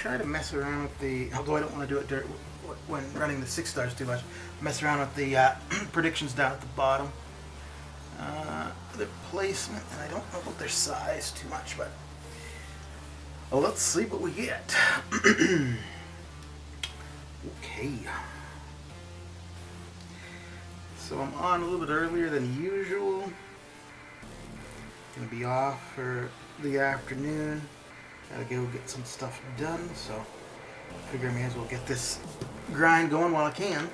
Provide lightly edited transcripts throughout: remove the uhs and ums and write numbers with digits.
try to mess around with the, although I don't want to do it when running the 6 stars too much, mess around with the predictions down at the bottom. The placement, and I don't know about their size too much, but well, let's see what we get. Okay. So I'm on a little bit earlier than usual. Gonna be off for the afternoon. Gotta go get some stuff done, so I figure I may as well get this grind going while I can.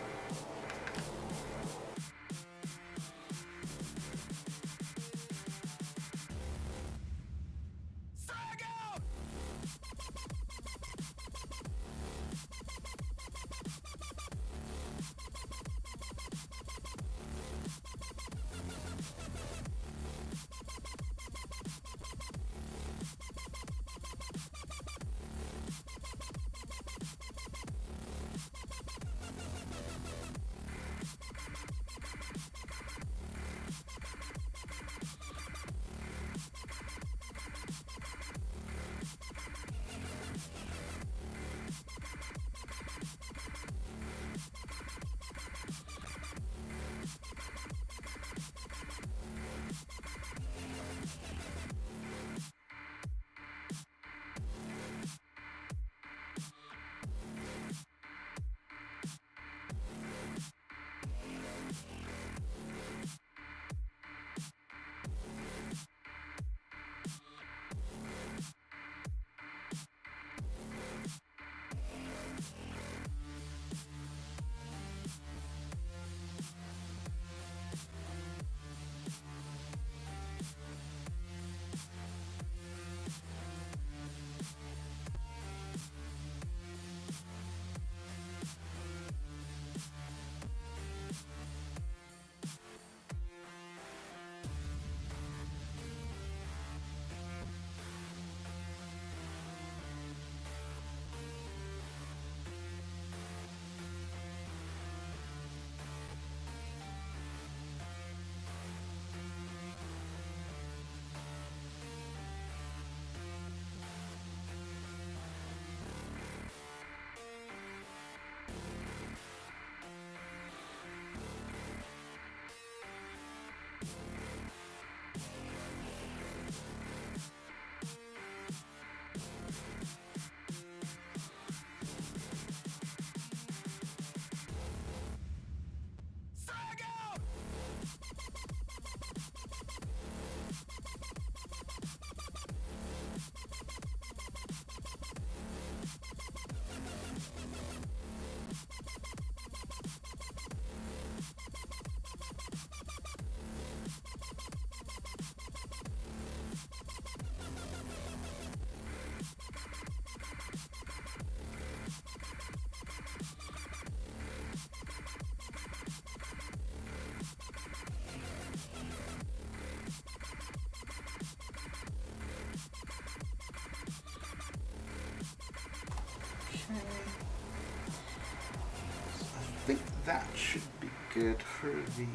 I think that should be good for the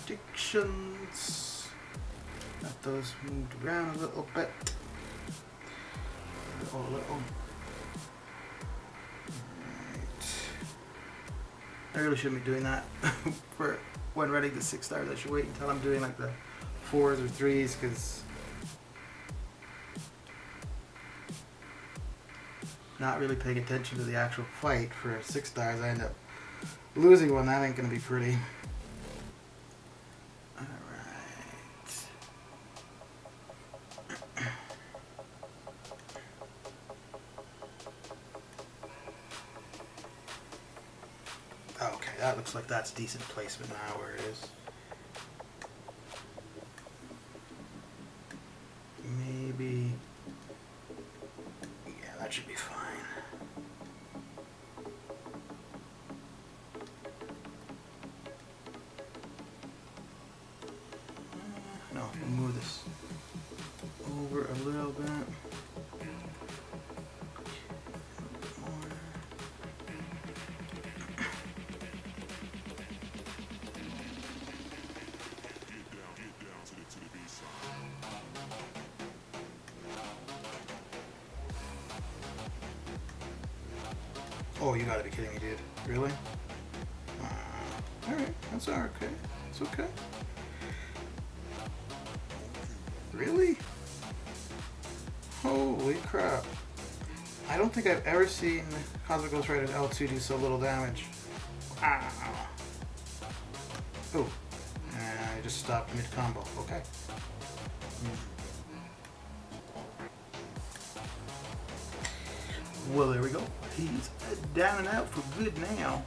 predictions. Got those moved around a little bit. A little. Right. I really shouldn't be doing that for when running the 6 stars. I should wait until I'm doing like the 4s or 3s, because not really paying attention to the actual fight for 6 stars, I end up losing one. That ain't gonna be pretty. Alright. Okay, that looks like that's decent placement now where it is. Maybe. Yeah, that should be fine. No, we'll move this over a little bit. Oh, you gotta be kidding me, dude. Really? Alright, that's okay. It's okay. Really? Holy crap. I don't think I've ever seen Cosmic Ghost Rider L2 do so little damage. Ah. Oh. I just stopped mid-combo. Okay. Well, there we go. He's down and out for good now.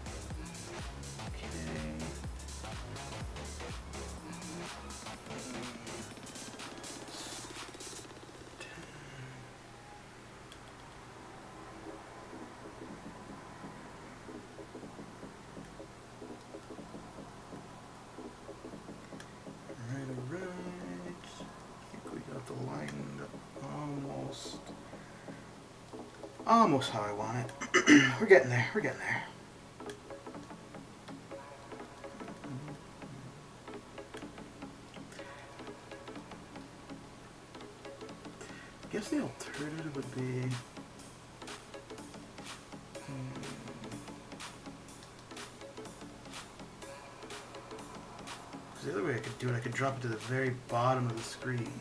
Almost how I want it. We're getting there. We're getting there. I guess the alternative would be the other way I could do it. I could drop it to the very bottom of the screen.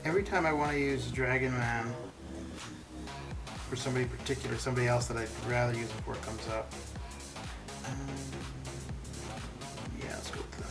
Every time I want to use Dragon Man for somebody particular, somebody else that I'd rather use before it comes up. Yeah, let's go with that.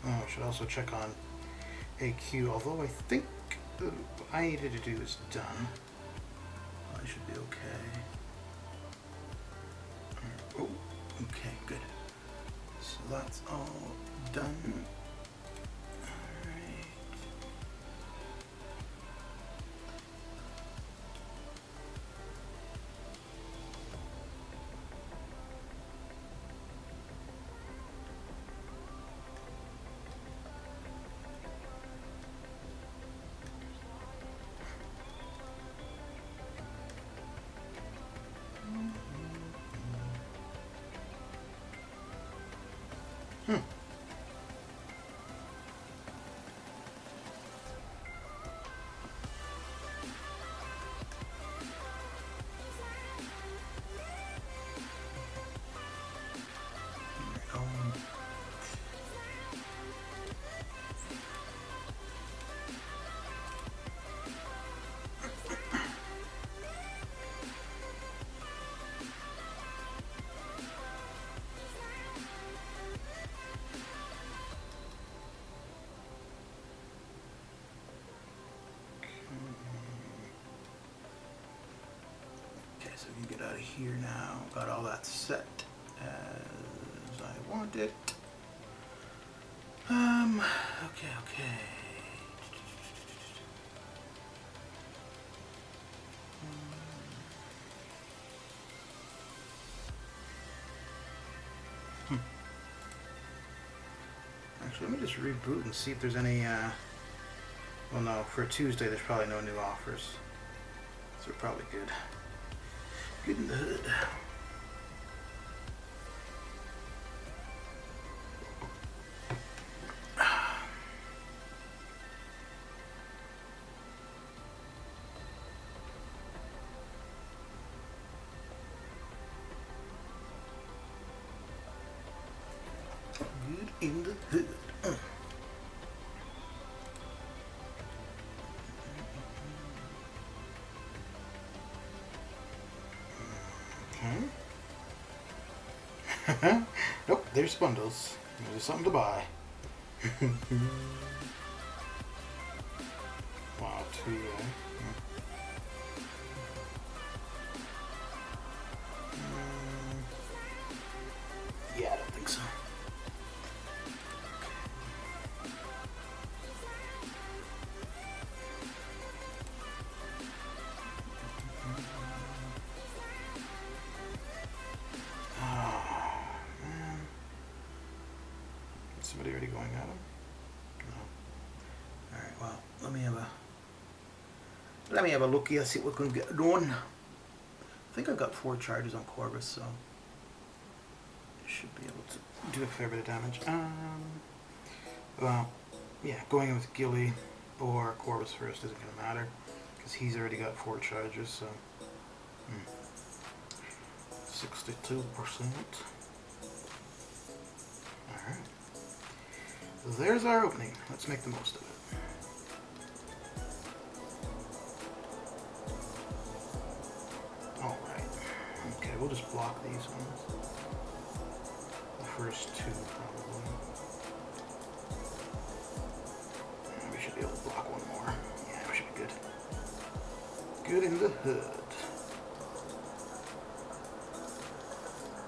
Oh, I should also check on AQ, although I think what I needed to do is done. I should be okay. Oh, okay, good. So that's all done. So we can get out of here now. Got all that set as I want it. Okay. Actually, let me just reboot and see if there's any, well no, for Tuesday there's probably no new offers. So we're probably good. Good in the hood. Good in the hood. Okay. Nope, there's bundles. There's something to buy. Wow, 2, yeah, I don't think so. Somebody already going at him? No. Alright, well, let me have a look here, see what we can get done. I think I've got 4 charges on Corvus, so I should be able to do a fair bit of damage. Well, yeah, going in with Gilly or Corvus first isn't going to matter, because he's already got 4 charges, so 62%. Alright. There's our opening. Let's make the most of it. Alright. Okay, we'll just block these ones. The first 2, probably. We should be able to block 1 more. Yeah, we should be good. Good in the hood.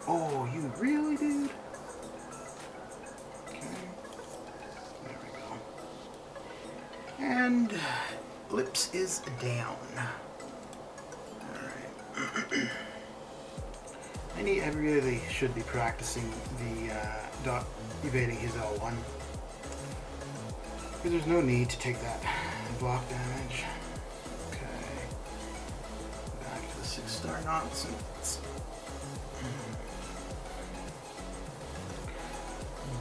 Oh, you really, dude? And Lips is down. Alright. I really should be practicing the evading his L1. Because there's no need to take that block damage. Okay. Back to the 6-star nonsense.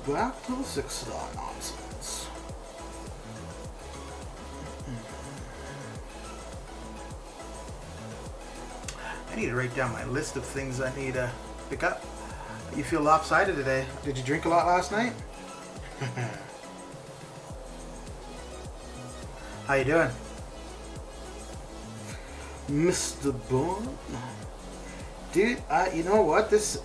Back to the 6-star nonsense. I need to write down my list of things I need to pick up. You feel lopsided today. Did you drink a lot last night? How you doing? Mr. Bond? Dude, you know what? This,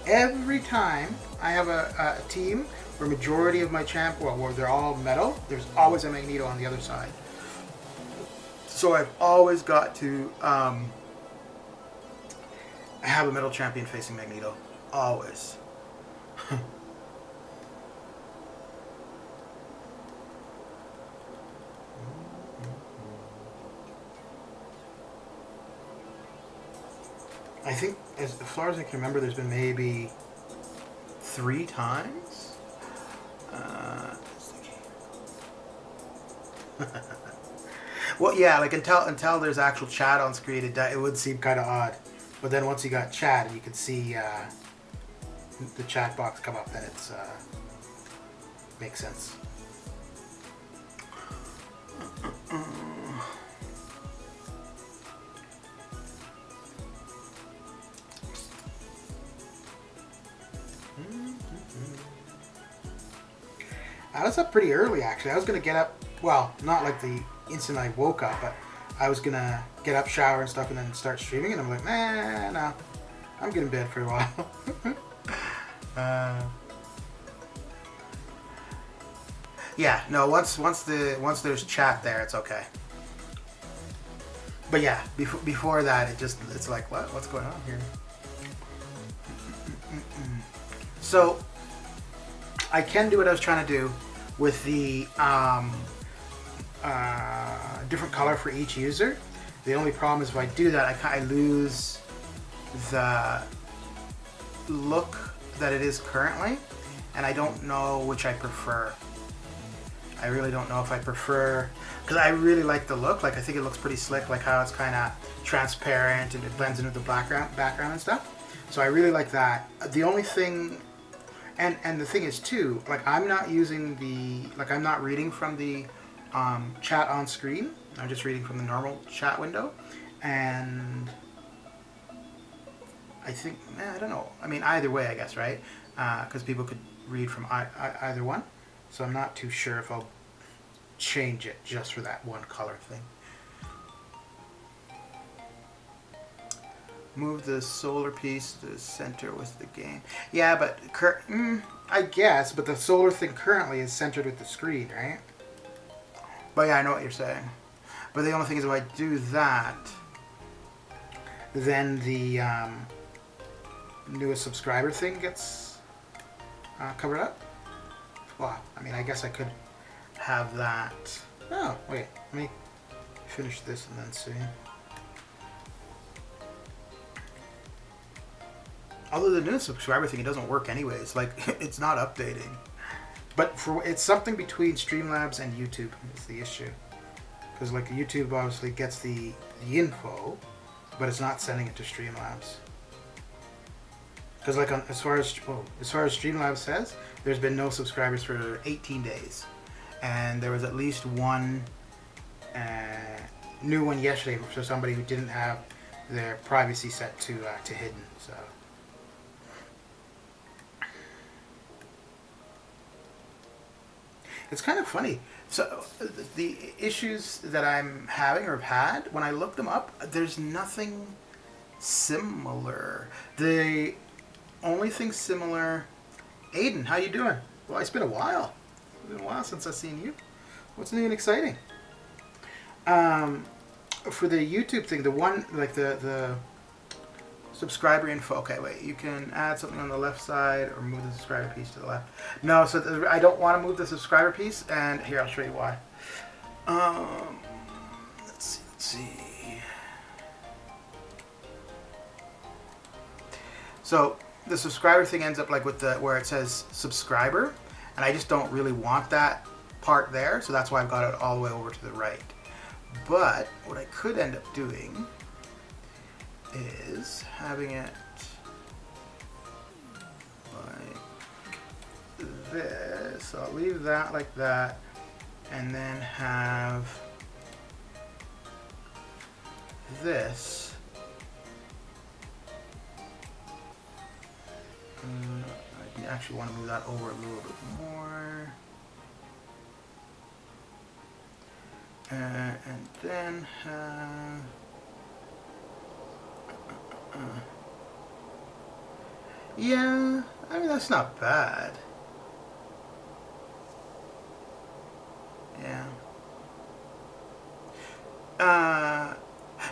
every time I have a team where majority of my where they're all metal, there's always a Magneto on the other side. So I've always got to, I have a metal champion facing Magneto. Always. I think, as far as I can remember, there's been maybe 3 times. Well, yeah, like until there's actual chat on screen, it would seem kind of odd. But then once you got chat and you could see the chat box come up, then it's makes sense. I was up pretty early, actually. I was going to get up, well, not like the instant I woke up, but I was going to get up, shower and stuff, and then start streaming, and I'm like, nah, no. I'm getting in bed for a while. Yeah, no, once there's chat there, it's okay. But yeah, before that, it's like, what's going on here? So, I can do what I was trying to do with the different color for each user. The only problem is if I do that, I lose the look that it is currently, and I don't know which I prefer. I really don't know if I prefer, because I really like the look. Like I think it looks pretty slick, like how it's kind of transparent and it blends into the background and stuff. So I really like that. The only thing, and the thing is too, like I'm not using I'm not reading from the chat on screen. I'm just reading from the normal chat window, and I think, I don't know. I mean, either way, I guess, right? Because people could read from either one. So I'm not too sure if I'll change it just for that one color thing. Move the solar piece to the center with the game. Yeah, but I guess, but the solar thing currently is centered with the screen, right? But yeah, I know what you're saying. But the only thing is, if I do that, then the newest subscriber thing gets covered up. Well, I mean, I guess I could have that. Oh, wait. Let me finish this and then see. Although the new subscriber thing, it doesn't work anyways. Like, it's not updating. But it's something between Streamlabs and YouTube is the issue. Because like YouTube obviously gets the info, but it's not sending it to Streamlabs. Because like as far as Streamlabs says, there's been no subscribers for 18 days, and there was at least one new one yesterday for somebody who didn't have their privacy set to hidden. So. It's kind of funny. So the issues that I'm having or have had, when I look them up, there's nothing similar. The only thing similar... Aiden, how you doing? Well, it's been a while. It's been a while since I've seen you. What's new and exciting? For the YouTube thing, the one, like the subscriber info. Okay, wait. You can add something on the left side or move the subscriber piece to the left. No, so I don't want to move the subscriber piece, and here I'll show you why. Let's see. So the subscriber thing ends up like with where it says subscriber, and I just don't really want that part there, so that's why I've got it all the way over to the right. But what I could end up doing is having it like this. So I'll leave that like that, and then have this. I actually want to move that over a little bit more. And then have... yeah, I mean, that's not bad. Yeah.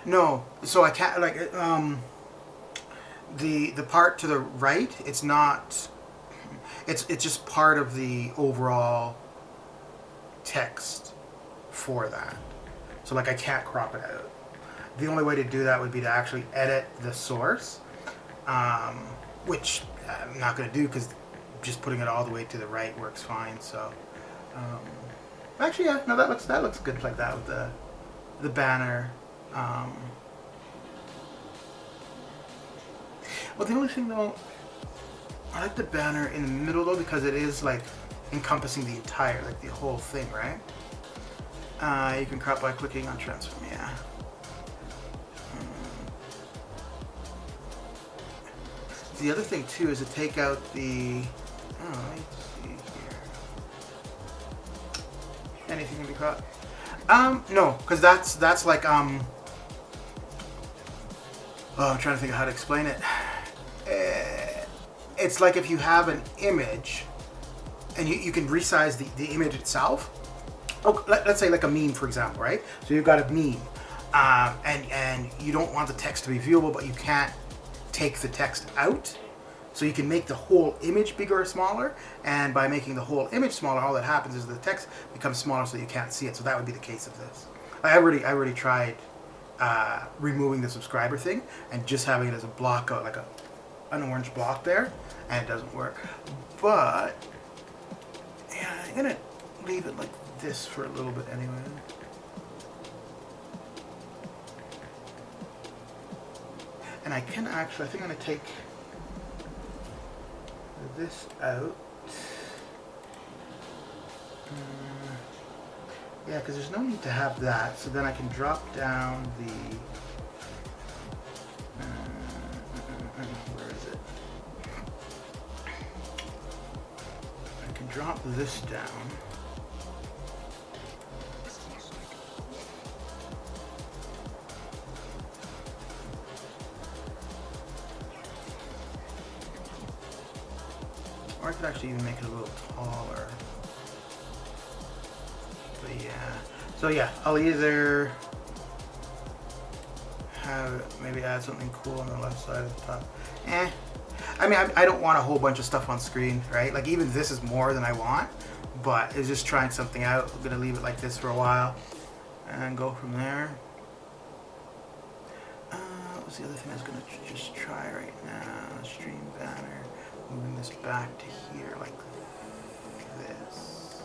No, so I can't, like, the part to the right, it's not, it's just part of the overall text for that. So like I can't crop it out. The only way to do that would be to actually edit the source, which I'm not going to do because just putting it all the way to the right works fine. So actually, yeah, no, that looks good like that with the banner. Well, the only thing though, I like the banner in the middle though because it is like encompassing the entire, like the whole thing, right? You can crop by clicking on transform, yeah. The other thing too is to take out the, oh, let me see here. Anything can be cropped? No, because that's like, oh, I'm trying to think of how to explain it. It's like if you have an image and you can resize the image itself. Oh, let's say like a meme, for example, right? So you've got a meme, and you don't want the text to be viewable, but you can't take the text out. So you can make the whole image bigger or smaller, and by making the whole image smaller, all that happens is the text becomes smaller so you can't see it. So that would be the case of this. I already tried removing the subscriber thing and just having it as a block, like an orange block there, and it doesn't work. But yeah, I'm gonna leave it like this for a little bit anyway. And I can actually, I think I'm going to take this out. Yeah, because there's no need to have that. So then I can drop down the... where is it? I can drop this down. Or I could actually even make it a little taller. But yeah. So yeah, I'll either have maybe add something cool on the left side of the top. I mean, I don't want a whole bunch of stuff on screen, right? Like even this is more than I want, but it's just trying something out. I'm gonna leave it like this for a while and go from there. What was the other thing I was gonna just try right now? Stream banner. Moving this back to here like this.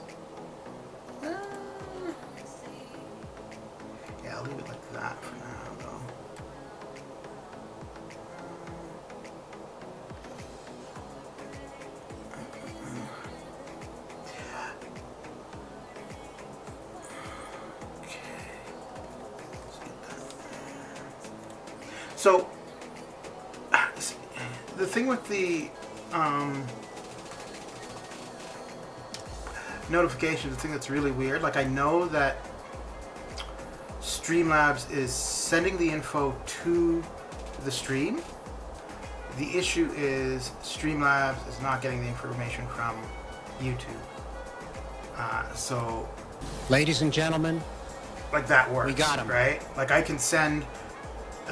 Yeah, I'll leave it like that for now, though. Okay. Let's get that there. So, the thing with the notifications, the thing that's really weird, like I know that Streamlabs is sending the info to the stream. The issue is Streamlabs is not getting the information from YouTube. So, ladies and gentlemen, like that works. We got 'em. Right? Like I can send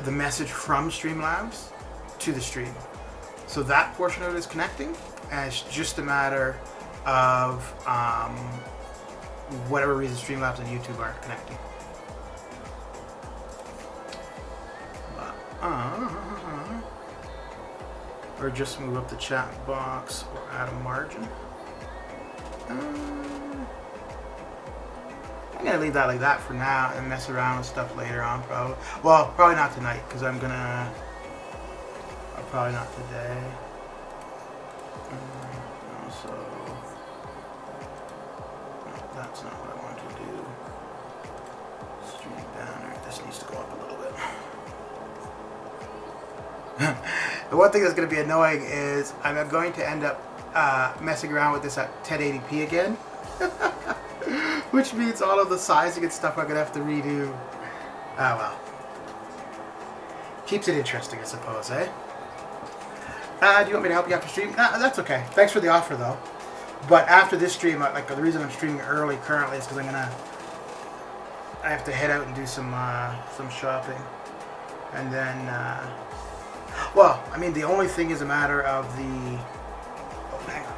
the message from Streamlabs to the stream. So that portion of it is connecting, and it's just a matter of whatever reason Streamlabs and YouTube aren't connecting. Or just move up the chat box or add a margin. I'm gonna leave that like that for now and mess around with stuff later on, probably. Well, probably not tonight because I'm gonna. Probably not today. Also, no, that's not what I want to do. Stream banner. This needs to go up a little bit. The one thing that's going to be annoying is I'm going to end up messing around with this at 1080p again, which means all of the sizing and stuff I'm going to have to redo. Ah well, keeps it interesting, I suppose, eh? Do you want me to help you after stream? Nah, that's okay. Thanks for the offer, though. But after this stream, like the reason I'm streaming early currently is because I have to head out and do some shopping, and then, well, I mean, the only thing is a matter of the. Oh, hang on.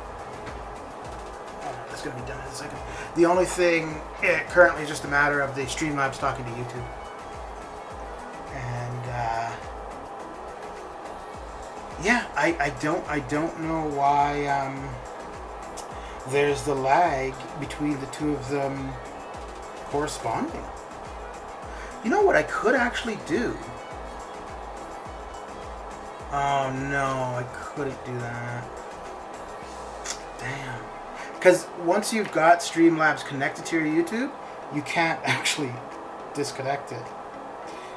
Oh, that's gonna be done in a second. The only thing currently is just a matter of the Streamlabs talking to YouTube, and. Yeah, I don't know why there's the lag between the two of them corresponding. You know what I could actually do? Oh no, I couldn't do that. Damn. Because once you've got Streamlabs connected to your YouTube, you can't actually disconnect it.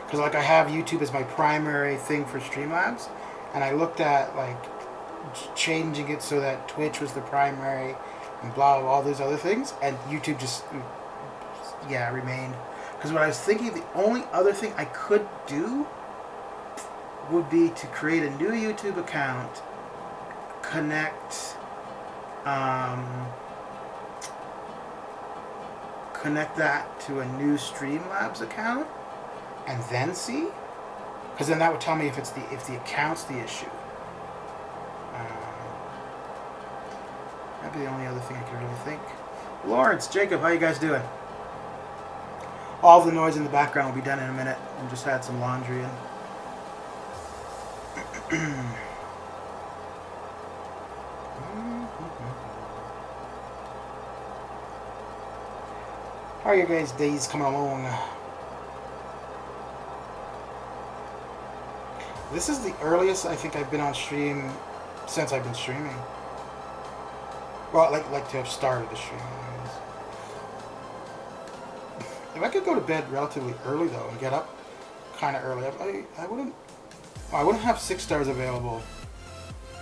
Because like I have YouTube as my primary thing for Streamlabs. And I looked at like changing it so that Twitch was the primary and blah, blah, all those other things, and YouTube just remained. Because what I was thinking, the only other thing I could do would be to create a new YouTube account, connect that to a new Streamlabs account, and then see. Because then that would tell me if the account's the issue. That'd be the only other thing I could really think. Lawrence, Jacob, how you guys doing? All the noise in the background will be done in a minute. I just had some laundry in. How are you guys' days coming along? This is the earliest I think I've been on stream since I've been streaming. Well, like to have started the stream. Anyways. If I could go to bed relatively early though and get up kind of early, I wouldn't. Well, I wouldn't have 6 stars available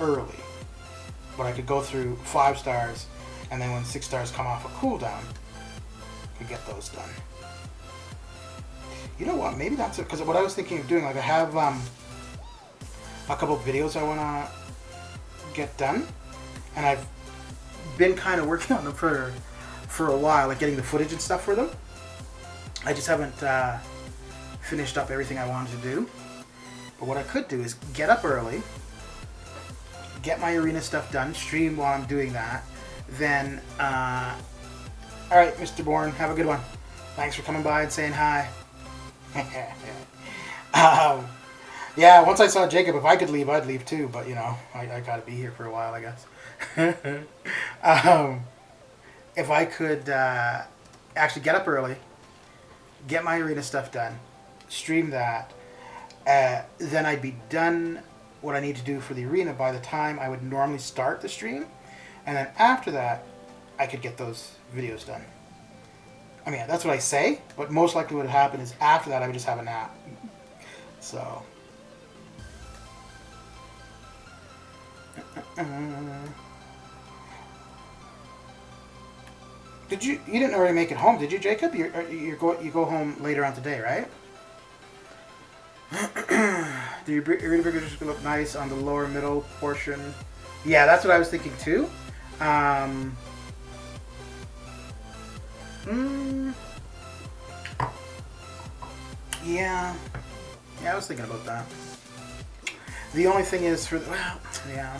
early, but I could go through 5 stars, and then when 6 stars come off a cooldown, I could get those done. You know what? Maybe that's it. Because what I was thinking of doing, like I have a couple of videos I want to get done, and I've been kind of working on them for a while, like getting the footage and stuff for them. I just haven't finished up everything I wanted to do. But what I could do is get up early, get my arena stuff done, stream while I'm doing that. Then, alright, Mr. Bourne, have a good one. Thanks for coming by and saying hi. Yeah, once I saw Jacob, if I could leave, I'd leave too. But, you know, I gotta be here for a while, I guess. If I could actually get up early, get my arena stuff done, stream that, then I'd be done what I need to do for the arena by the time I would normally start the stream. And then after that, I could get those videos done. I mean, that's what I say, but most likely what would happen is after that I would just have a nap. So... you didn't already make it home, did you, Jacob? You go home later on today, right? Do your arena burgers look nice on the lower middle portion? Yeah, that's what I was thinking too. Yeah, I was thinking about that. The only thing is for the, well, yeah.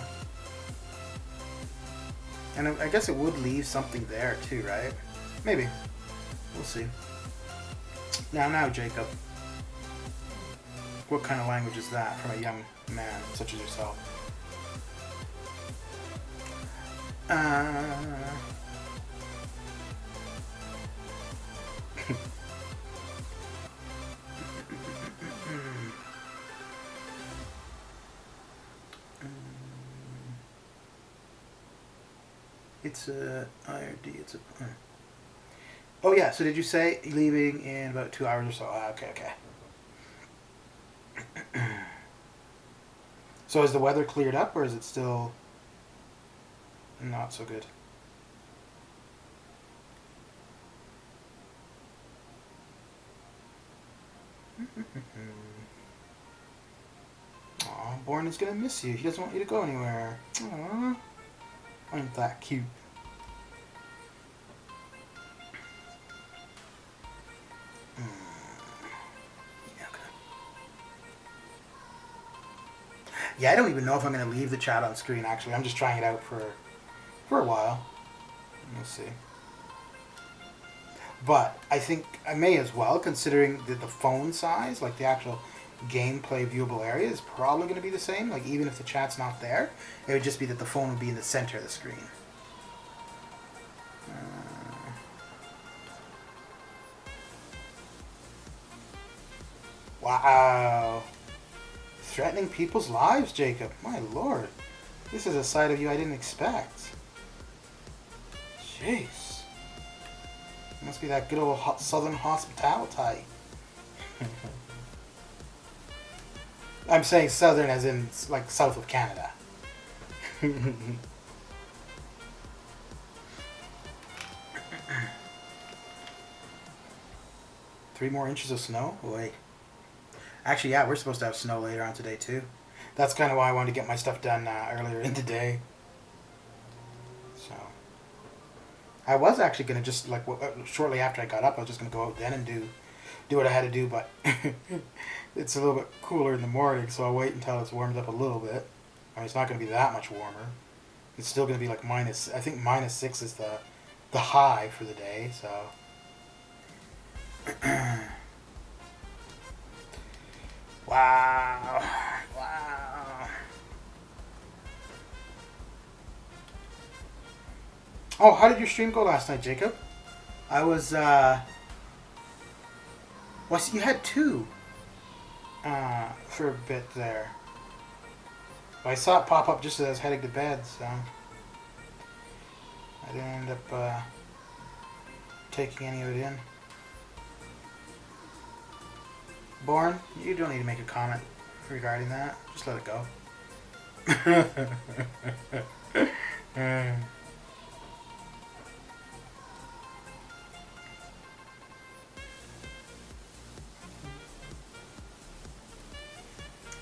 And I guess it would leave something there too, right? Maybe. We'll see. Now, Jacob. What kind of language is that from a young man such as yourself? It's a IRD. It's a. Oh yeah. So did you say leaving in about 2 hours or so? Okay. So is the weather cleared up, or is it still not so good? Aw, Bourne is gonna miss you. He doesn't want you to go anywhere. Aww. Aren't that cute? Yeah, I don't even know if I'm going to leave the chat on screen, actually. I'm just trying it out for a while. We'll see. But I think I may as well, considering that the phone size, like the actual gameplay viewable area, is probably going to be the same. Like, even if the chat's not there, it would just be that the phone would be in the center of the screen. Wow. Threatening people's lives, Jacob. My lord. This is a side of you I didn't expect. Jeez. Must be that good old southern hospitality. I'm saying southern as in, like, south of Canada. 3 more inches of snow? Boy. Actually, yeah, we're supposed to have snow later on today, too. That's kind of why I wanted to get my stuff done earlier in the day. So, I was actually going to just, like, shortly after I got up, I was just going to go out then and do what I had to do, but it's a little bit cooler in the morning, so I'll wait until it's warmed up a little bit. I mean, it's not going to be that much warmer. It's still going to be, like, I think -6 is the high for the day, so... Wow. Oh, how did your stream go last night, Jacob? I was Well, see, you had two for a bit there. But I saw it pop up just as I was heading to bed, so I didn't end up taking any of it in. Born, you don't need to make a comment regarding that. Just let it go.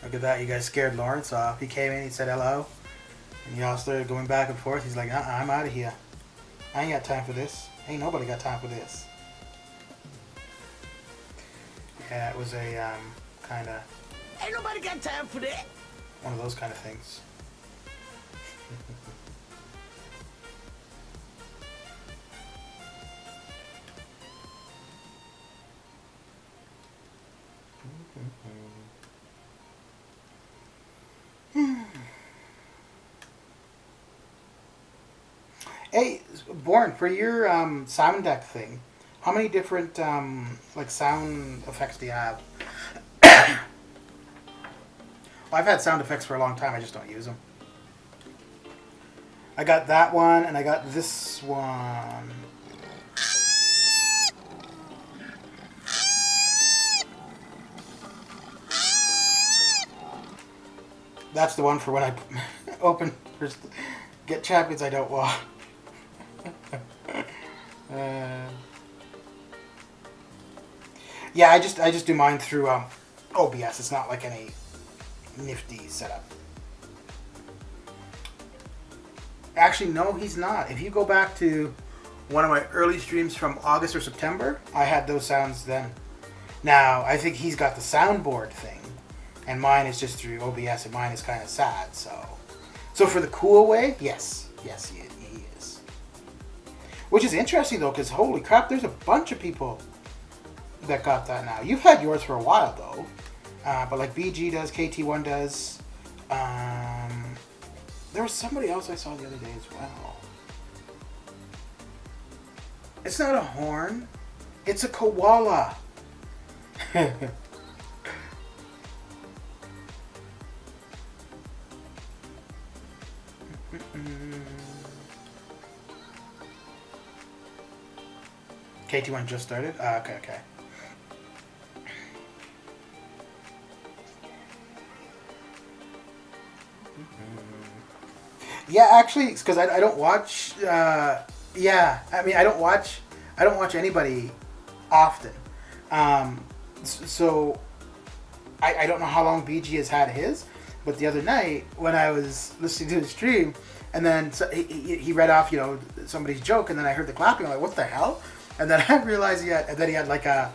Look at that, you guys scared Lawrence off. He came in, he said hello, and y'all started going back and forth. He's like, I'm out of here. I ain't got time for this. Ain't nobody got time for this. Yeah, it was a kind of... Ain't nobody got time for that. One of those kind of things. Hey, Born, for your sound deck thing, how many different like sound effects do you have? Well, I've had sound effects for a long time. I just don't use them. I got that one, and I got this one. That's the one for when I open or get champions I don't want. Yeah, I just do mine through OBS. It's not like any nifty setup. Actually, no, he's not. If you go back to one of my early streams from August or September, I had those sounds then. Now, I think he's got the soundboard thing, and mine is just through OBS, and mine is kind of sad, so for the cool way, yes, he is. Which is interesting, though, because holy crap, there's a bunch of people that got that now. You've had yours for a while, though. But like BG does, KT1 does. There was somebody else I saw the other day as well. It's not a horn. It's a koala. KT1 just started? Okay. Yeah, actually, because I don't watch. Yeah, I mean, I don't watch anybody often. So I don't know how long BG has had his, but the other night when I was listening to the stream, and then he read off, somebody's joke, and then I heard the clapping. I'm like, what the hell? And then I realized he had like a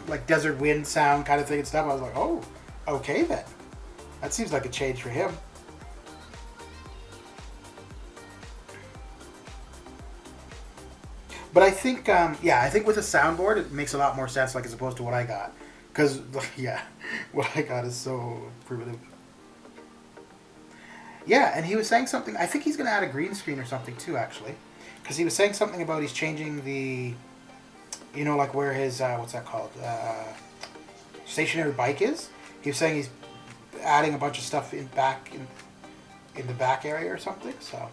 like desert wind sound kind of thing and stuff. I was like, oh, okay then. That seems like a change for him. But I think, I think with a soundboard, it makes a lot more sense, like as opposed to what I got, because what I got is so primitive. Yeah, and he was saying something. I think he's going to add a green screen or something too, actually, because he was saying something about he's changing the, like where his what's that called, stationary bike is. He was saying he's adding a bunch of stuff in the back area or something. So.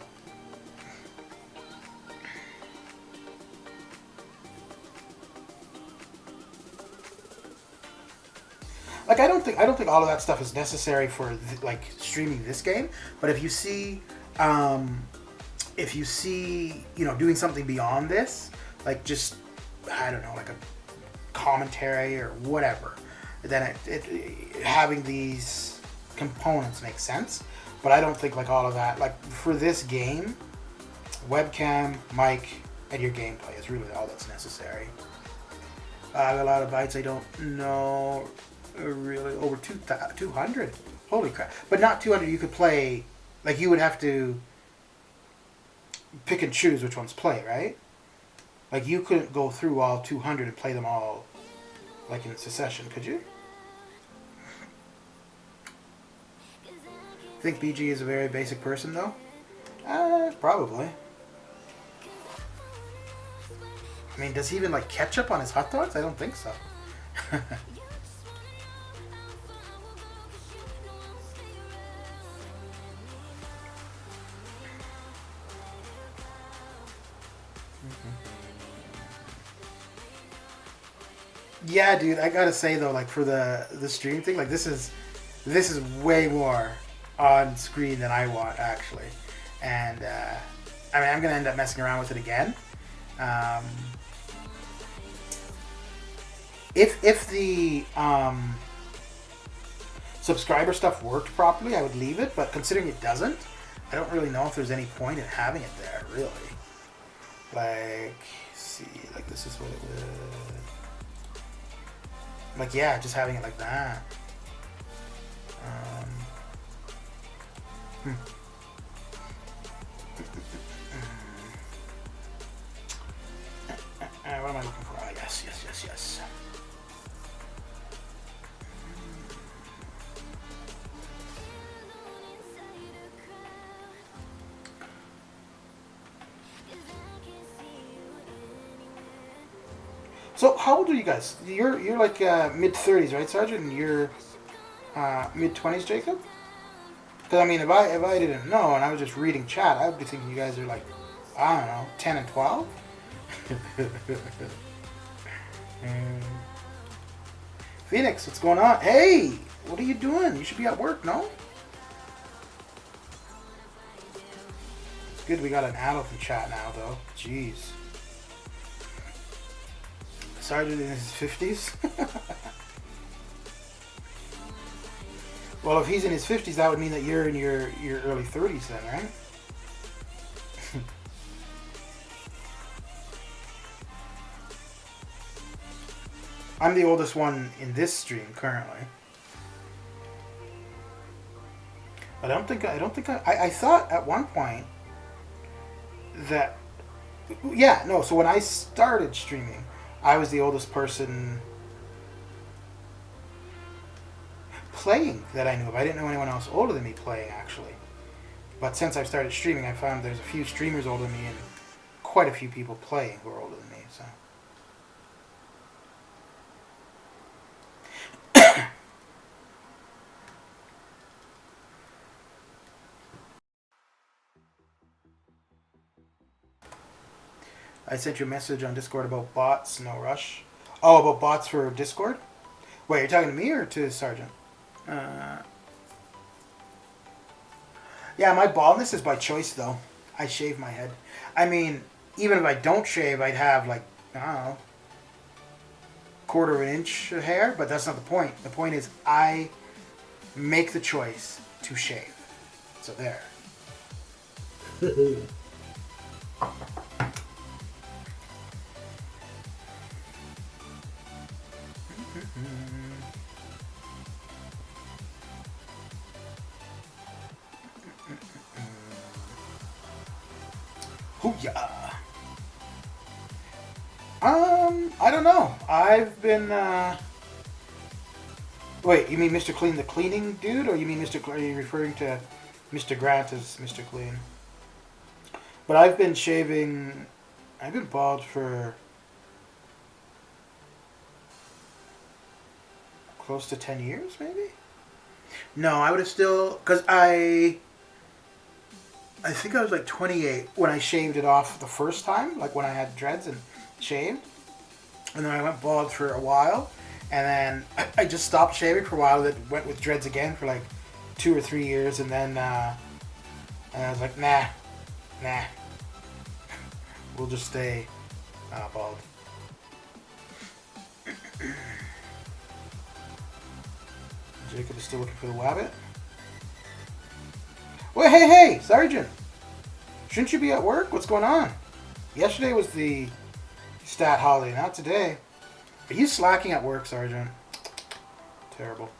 Like I don't think all of that stuff is necessary for streaming this game. But if you see, doing something beyond this, like just I don't know, like a commentary or whatever, then it having these components makes sense. But I don't think like all of that, like for this game, webcam, mic, and your gameplay is really all that's necessary. I have a lot of bytes I don't know. Really over 200. Holy crap. But not 200. You could play, like you would have to pick and choose which ones play, right? Like you couldn't go through all 200 and play them all like in succession, could you? Think BG is a very basic person though? Probably. I mean, does he even like ketchup on his hot dogs? I don't think so. Yeah, dude, I gotta say though, like for the stream thing, like this is way more on screen than I want actually, and I mean I'm gonna end up messing around with it again. Um, if the subscriber stuff worked properly, I would leave it, but considering it doesn't, I don't really know if there's any point in having it there really. Like, see, like this is what it would. Like, yeah, just having it like that. Hmm. What am I looking for? Oh, yes, yes, yes, yes. So, how old are you guys? You're like mid-30s, right, Sergeant? And you're mid-20s, Jacob? Because I mean, if I didn't know and I was just reading chat, I would be thinking you guys are like, I don't know, 10 and 12. Phoenix, what's going on? Hey, what are you doing? You should be at work, no? It's good we got an adult in chat now, though. Jeez. Sergeant in his 50s? Well, if he's in his 50s, that would mean that you're in your early 30s then, right? I'm the oldest one in this stream currently. I thought at one point that, yeah, no, so when I started streaming, I was the oldest person playing that I knew of. I didn't know anyone else older than me playing, actually. But since I've started streaming, I found there's a few streamers older than me and quite a few people playing who are older than me, so. I sent you a message on Discord about bots, no rush. Oh, about bots for Discord? Wait, you're talking to me or to Sergeant? Yeah, my baldness is by choice, though. I shave my head. I mean, even if I don't shave, I'd have, like, I don't know, quarter of an inch of hair, but that's not the point. The point is I make the choice to shave. So there. Hoo-yah. I don't know. I've been, Wait, you mean Mr. Clean the cleaning dude, or you mean Mr. Are you referring to Mr. Grant as Mr. Clean? But I've been shaving... I've been bald for... close to 10 years, maybe? No, I would have still... Because I think I was like 28 when I shaved it off the first time, like when I had dreads and shaved. And then I went bald for a while. And then I just stopped shaving for a while. Then went with dreads again for like 2 or 3 years. And then and I was like, nah. We'll just stay bald. Jacob is still looking for the wabbit. Wait, hey, Sergeant! Shouldn't you be at work? What's going on? Yesterday was the stat holiday, not today. Are you slacking at work, Sergeant? Terrible.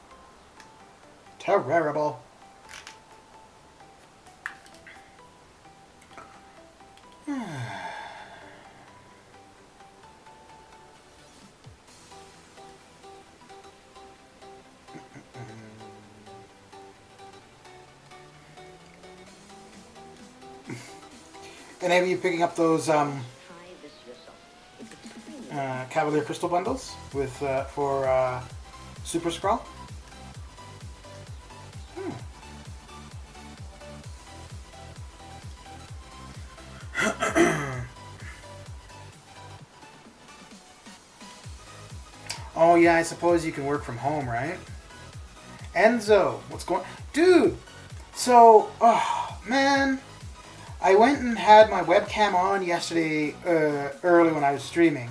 Terrible. And have you picking up those Cavalier Crystal Bundles with for Super Scroll. Oh yeah, I suppose you can work from home, right? Enzo, what's going... Dude! So, oh, man. I went and had my webcam on yesterday early when I was streaming.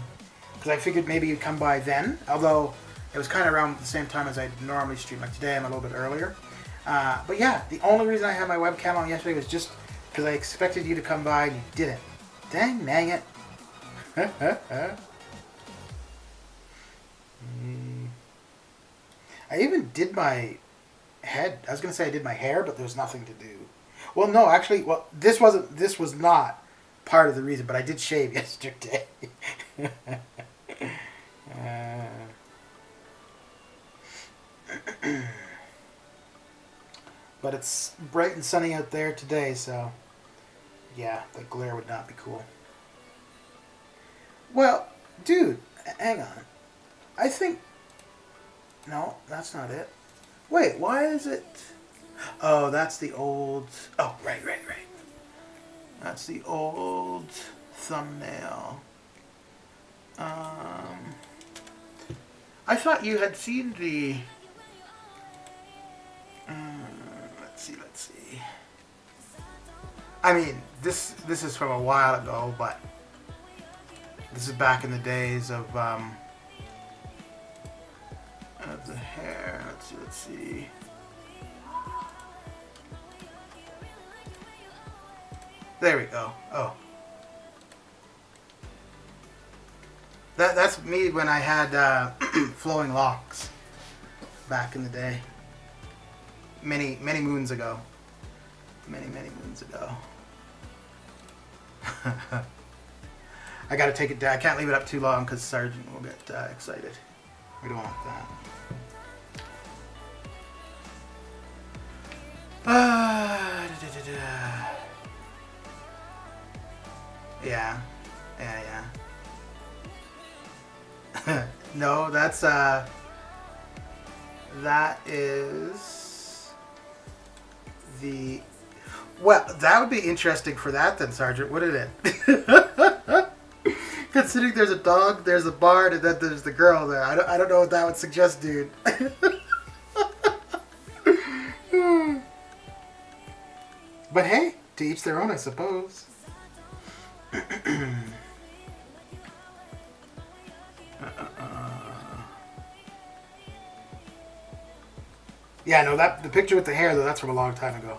Because I figured maybe you'd come by then. Although, it was kind of around the same time as I normally stream. Like today, I'm a little bit earlier. But yeah, the only reason I had my webcam on yesterday was just because I expected you to come by and you didn't. Dang it. I even did my head. I was going to say I did my hair, but there was nothing to do. Well, no, actually, this was not part of the reason, but I did shave yesterday. But it's bright and sunny out there today, so yeah, the glare would not be cool. Well, dude, hang on. I think... No, that's not it. Wait, why is it... Oh, that's the old... Oh, right. That's the old thumbnail. I thought you had seen the... Let's see. I mean, this is from a while ago, but this is back in the days of the hair. Let's see. There we go. Oh. That's me when I had flowing locks back in the day. Many moons ago. Many moons ago. I gotta take it down. I can't leave it up too long because Sergeant will get excited. We don't want that. Yeah. No, that's that is the... Well, that would be interesting for that then, Sergeant, wouldn't it? Considering there's a dog, there's a bard, and then there's the girl there. I don't know what that would suggest, dude. But hey, to each their own, I suppose. Yeah, no, the picture with the hair, though, that's from a long time ago.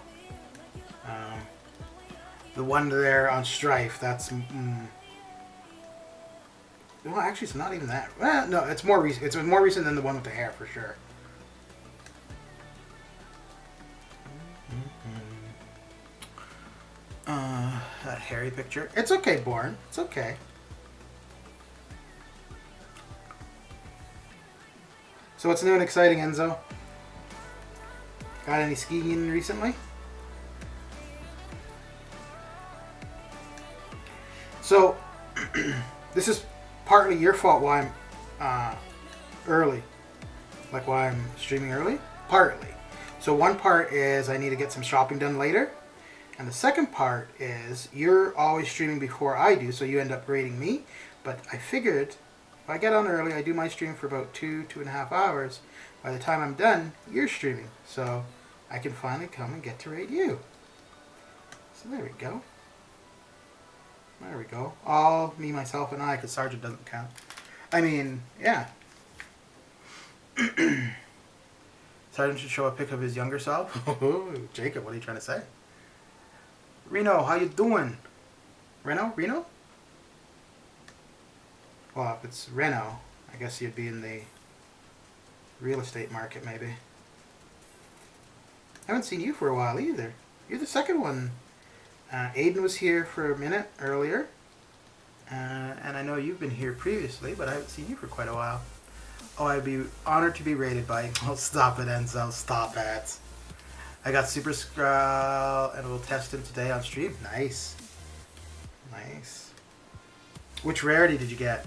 The one there on Strife, that's... Well, actually, it's not even that. Well, no, it's more recent. It's more recent than the one with the hair, for sure. That hairy picture. It's okay, Born. It's okay. So what's new and exciting, Enzo? Got any skiing recently? So, this is partly your fault why I'm early. Like why I'm streaming early? Partly. So one part is I need to get some shopping done later. And the second part is you're always streaming before I do, so you end up rating me. But I figured if I get on early, I do my stream for about 2.5 hours. By the time I'm done, you're streaming. So I can finally come and get to rate you. So there we go. There we go. All me, myself, and I, because Sergeant doesn't count. I mean, yeah. Sergeant should show a pic of his younger self. Jacob, what are you trying to say? Reno, how you doing? Reno? Well, if it's Reno, I guess you'd be in the real estate market, maybe. I haven't seen you for a while either. You're the second one. Aiden was here for a minute earlier. And I know you've been here previously, but I haven't seen you for quite a while. Oh, I'd be honored to be rated by you. Oh, stop it, Enzo. Stop it. I got Super Skrull, and we'll test him today on stream. Nice. Nice. Which rarity did you get?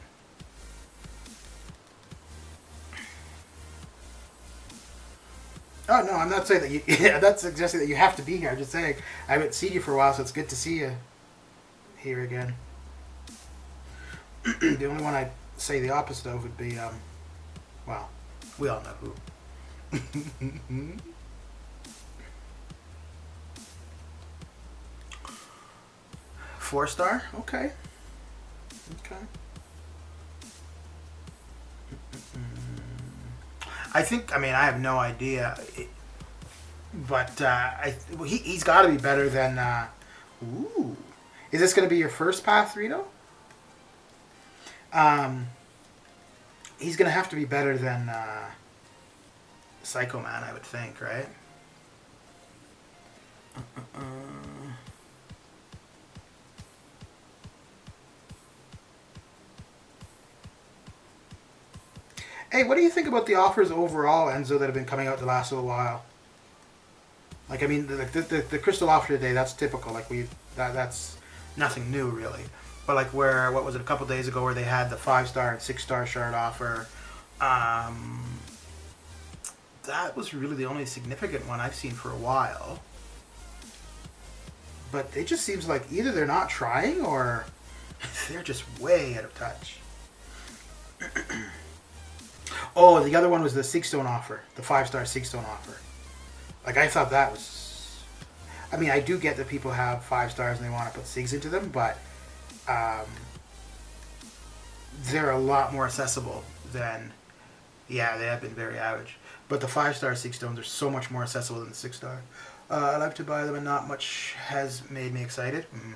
Oh no, I'm not saying that you. Yeah, that's suggesting that you have to be here. I'm just saying I haven't seen you for a while, so it's good to see you here again. The only one I'd say the opposite of would be, well, we all know who. 4-star? Okay. Okay. I think, I mean, I have no idea. But he's got to be better than... ooh. Is this going to be your first path, Reno? He's going to have to be better than Psycho Man, I would think, right? Hey, what do you think about the offers overall, Enzo, that have been coming out the last little while? Like, I mean, the crystal offer today, that's typical. Like, that's nothing new, really. But, like, what was it, a couple days ago where they had the 5-star and 6-star shard offer. That was really the only significant one I've seen for a while. But it just seems like either they're not trying or they're just way out of touch. Oh, the other one was the 6-stone offer. The 5-star 6-stone offer. Like, I thought that was... I mean, I do get that people have 5 stars and they want to put 6 into them, but they're a lot more accessible than... Yeah, they have been very average. But the 5-star 6-stones are so much more accessible than the 6-star. I like to buy them and not much has made me excited. Mm.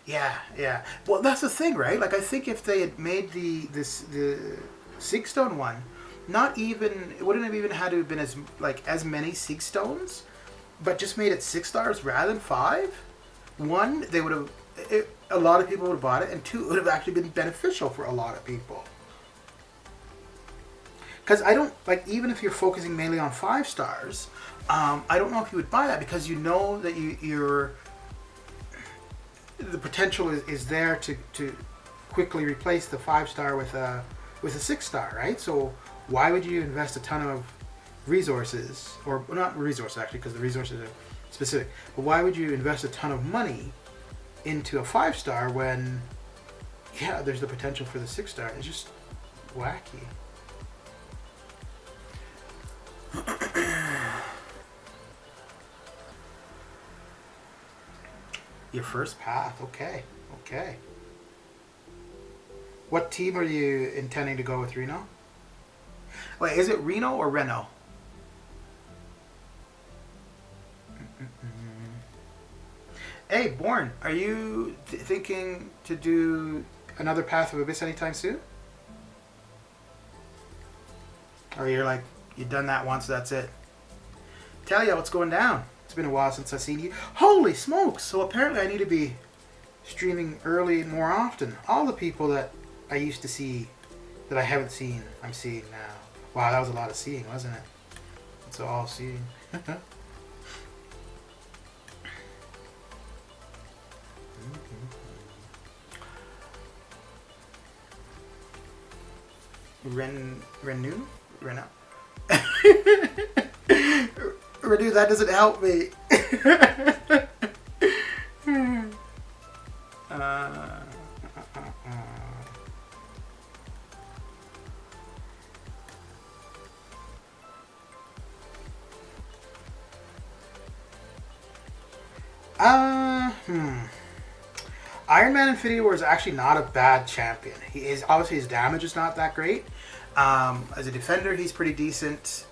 Yeah. Well, that's the thing, right? Like, I think if they had made the 6-stone one, it wouldn't have even had to have been as many 6 stones, but just made it 6 stars rather than 5. One, they would have, a lot of people would have bought it, and 2, it would have actually been beneficial for a lot of people. Because I don't, like, even if you're focusing mainly on 5 stars, I don't know if you would buy that, because you know that the potential is there to quickly replace the 5-star with a 6-star, right? So why would you invest a ton of resources, or not resources actually, because the resources are specific, but why would you invest a ton of money into a 5-star when, yeah, there's the potential for the 6-star? It's just wacky. Your first path, okay. What team are you intending to go with, Reno? Wait, is it Reno or Reno? Hey, Born, are you thinking to do another Path of Abyss anytime soon? Or you're like, you've done that once, that's it? Tell ya what's going down. It's been a while since I've seen you. Holy smokes! So apparently I need to be streaming early more often. All the people that I used to see that I haven't seen, I'm seeing now. Wow, that was a lot of seeing, wasn't it? It's all seeing. Renew? Renew, that doesn't help me. Iron Man Infinity War is actually not a bad champion. Obviously his damage is not that great. As a defender, he's pretty decent.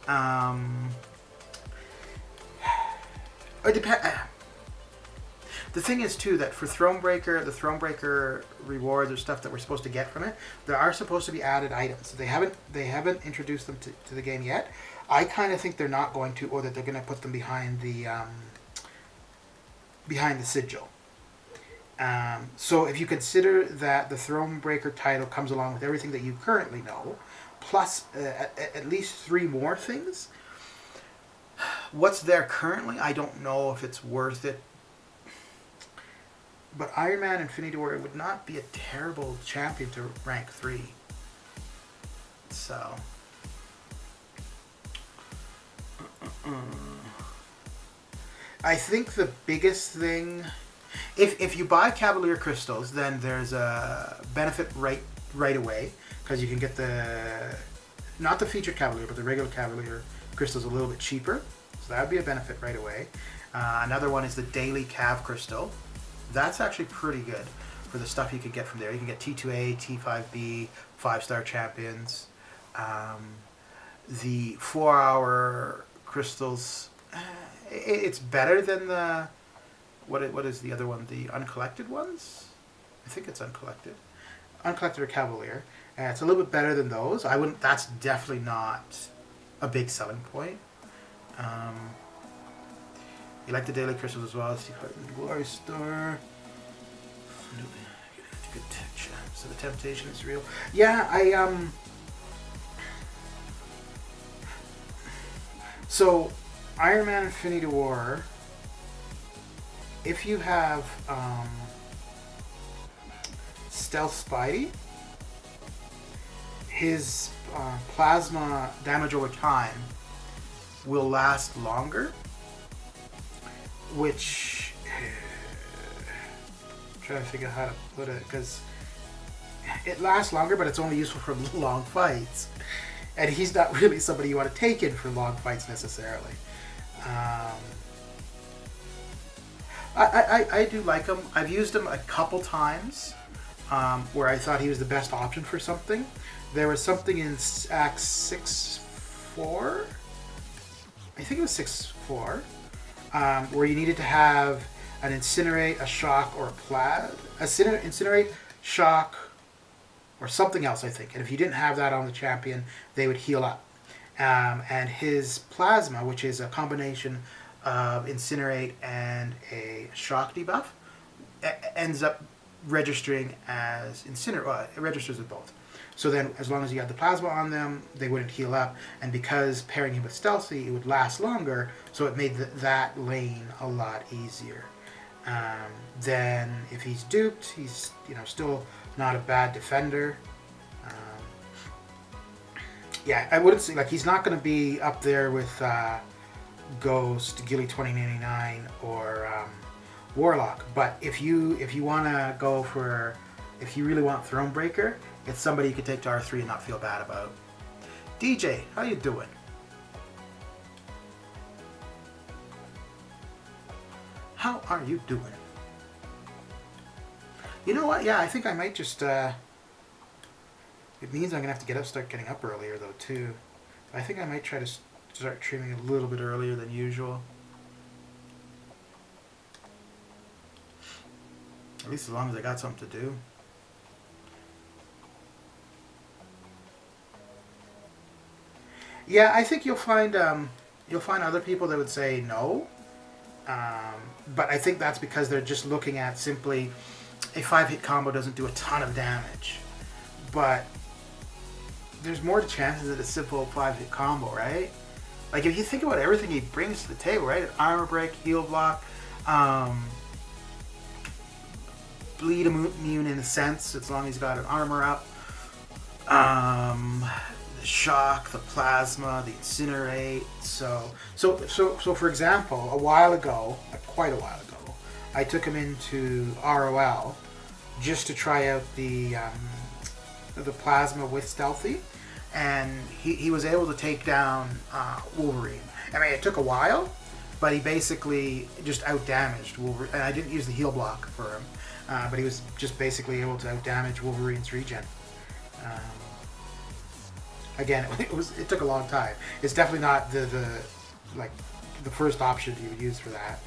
The thing is too that for Thronebreaker, the Thronebreaker rewards or stuff that we're supposed to get from it, there are supposed to be added items. They haven't introduced them to the game yet. I kind of think they're not going to, or that they're going to put them behind the sigil. So if you consider that the Thronebreaker title comes along with everything that you currently know, plus at least 3 more things, what's there currently, I don't know if it's worth it. But Iron Man Infinity War would not be a terrible champion to rank 3. So... I think the biggest thing, if you buy Cavalier crystals, then there's a benefit right away because you can get the not the featured Cavalier, but the regular Cavalier crystals a little bit cheaper. So that would be a benefit right away. Another one is the daily Cav crystal. That's actually pretty good for the stuff you can get from there. You can get T2A, T5B, 5-star champions. The 4-hour crystals, it's better than the what is the other one? The uncollected ones? I think it's uncollected. Uncollected or Cavalier. It's a little bit better than those. I wouldn't. That's definitely not a big selling point. You like the daily crystals as well as the Glory Star. Good texture. So the temptation is real. Yeah, So Iron Man Infinity War. If you have Stealth Spidey, his plasma damage over time will last longer, which I'm trying to figure out how to put it, because it lasts longer, but it's only useful for long fights, and he's not really somebody you want to take in for long fights necessarily. I do like him. I've used him a couple times where I thought he was the best option for something. There was something in Act 6-4, I think it was 6-4, where you needed to have an Incinerate, a Shock, or a Incinerate, Shock, or something else, I think. And if you didn't have that on the champion, they would heal up. And his Plasma, which is a combination of Incinerate and a Shock debuff, ends up registering as Incinerate. It registers with both. So then, as long as you had the Plasma on them, they wouldn't heal up. And because pairing him with Stealthy, it would last longer, so it made that lane a lot easier. Then, if he's duped, he's still not a bad defender. Yeah, I wouldn't say he's not going to be up there with Ghost, Gilly 2099, or Warlock. But if you want to go for, if you really want Thronebreaker, it's somebody you could take to R3 and not feel bad about. DJ, how you doing? How are you doing? You know what? Yeah, I think I might just. It means I'm gonna have to start getting up earlier though too. I think I might try to start streaming a little bit earlier than usual. At least as long as I got something to do. Yeah, I think you'll find other people that would say no, but I think that's because they're just looking at simply a 5-hit combo doesn't do a ton of damage, but there's more chances that a simple 5-hit combo, right? Like if you think about everything he brings to the table, right? An armor break, heal block, bleed immune in a sense, as long as he's got an armor up. The shock, the plasma, the incinerate. So for example, quite a while ago, I took him into ROL just to try out the plasma with Stealthy, and he was able to take down Wolverine. I mean, it took a while, but he basically just outdamaged Wolverine. And I didn't use the heal block for him, but he was just basically able to outdamage Wolverine's regen. Again, it took a long time. It's definitely not the first option you would use for that.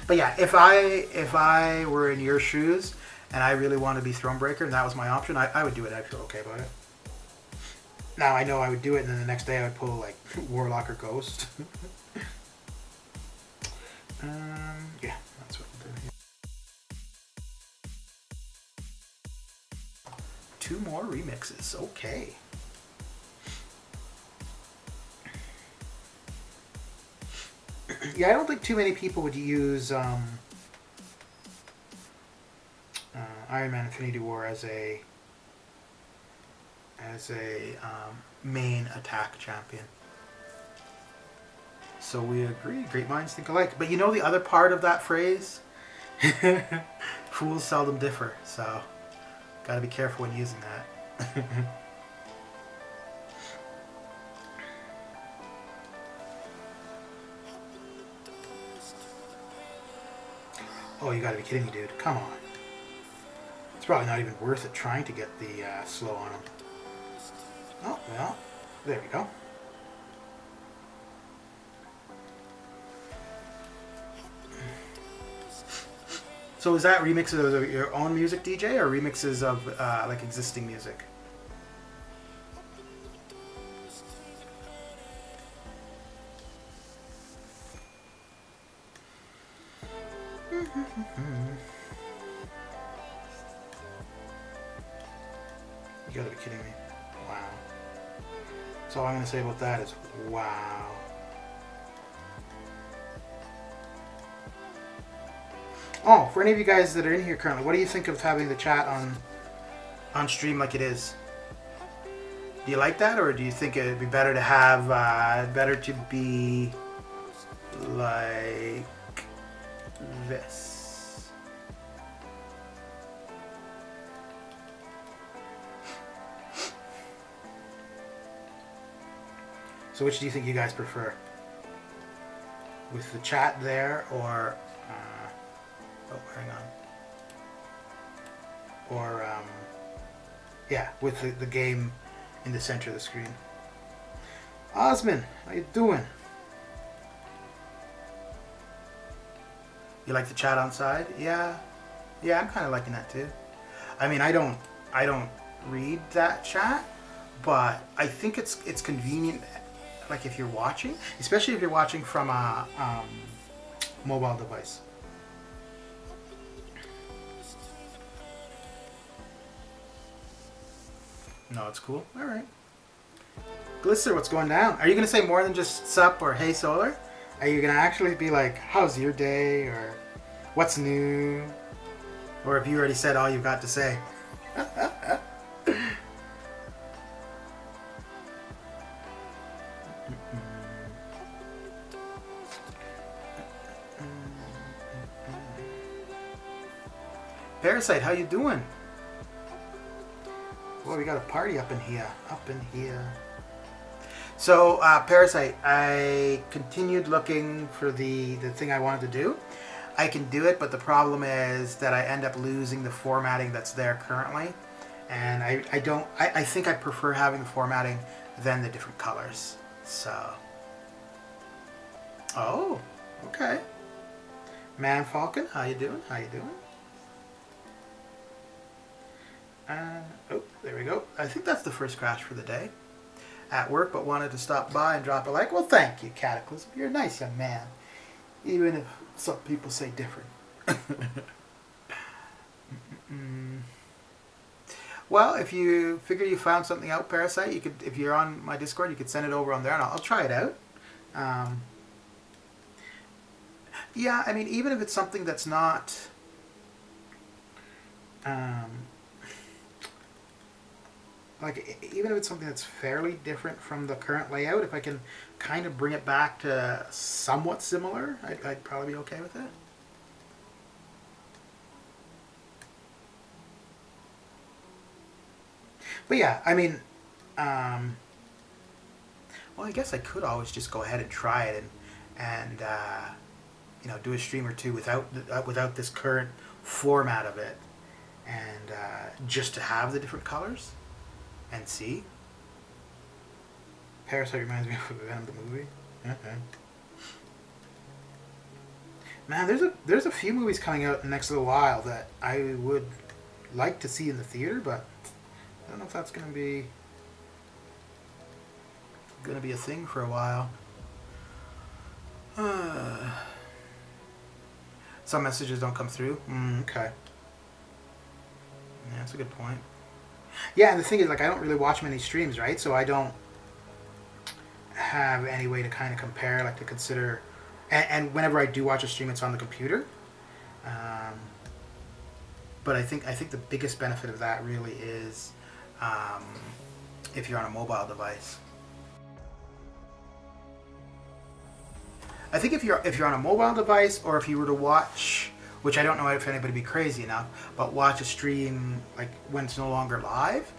But yeah, if I were in your shoes and I really wanted to be Thronebreaker and that was my option, I would do it. I'd feel okay about it. Now I know I would do it, and then the next day I would pull like Warlock or Ghost. Yeah, that's what I'm doing here. 2 more remixes. Okay. Yeah, I don't think too many people would use Iron Man Infinity War as a main attack champion. So we agree. Great minds think alike. But you know the other part of that phrase? Fools seldom differ. So got to be careful when using that. Oh, you got to be kidding me, dude. Come on. It's probably not even worth it trying to get the slow on him. Oh, well. There we go. So is that remixes of your own music, DJ, or remixes of like existing music? You gotta be kidding me. Wow. So all I'm gonna say about that is wow. Oh, for any of you guys that are in here currently, what do you think of having the chat on stream like it is? Do you like that, or do you think it'd be better to have better to be like this? So which do you think you guys prefer? With the chat there, or oh, hang on. Or yeah, with the game in the center of the screen. Osman, how you doing? You like the chat on side? Yeah, yeah, I'm kind of liking that too. I mean, I don't read that chat, but I think it's convenient. Like if you're watching, especially if you're watching from a mobile device. No, it's cool. All right. Glisser, what's going down? Are you going to say more than just sup or hey solar? Are you going to actually be like, how's your day? Or what's new? Or have you already said all you've got to say? Parasite, how you doing? Well, we got a party up in here. So, Parasite, I continued looking for the thing I wanted to do. I can do it, but the problem is that I end up losing the formatting that's there currently. And I think I prefer having the formatting than the different colors. So. Oh, okay. Man Falcon, how you doing? Oh, there we go. I think that's the first crash for the day. At work, but wanted to stop by and drop a like. Well, thank you, Cataclysm. You're a nice young man. Even if some people say different. Well, if you figure you found something out, Parasite, you could, if you're on my Discord, you could send it over on there, and I'll try it out. Yeah, I mean, even if it's something that's not... like, even if it's something that's fairly different from the current layout, if I can kind of bring it back to somewhat similar, I'd probably be okay with it. But yeah, I mean, well, I guess I could always just go ahead and try it and you know, do a stream or two without this current format of it, and just to have the different colors. And see. Parasite reminds me of Venom the movie. Okay. Man, there's a few movies coming out in the next little while that I would like to see in the theater, but I don't know if that's gonna be a thing for a while. Some messages don't come through. Okay. Yeah, that's a good point. Yeah, and the thing is, like, I don't really watch many streams, right? So I don't have any way to kind of compare, like, to consider. And whenever I do watch a stream, it's on the computer. But I think the biggest benefit of that really is if you're on a mobile device. I think if you're on a mobile device, or if you were to watch, which I don't know if anybody would be crazy enough, but watch a stream like when it's no longer live,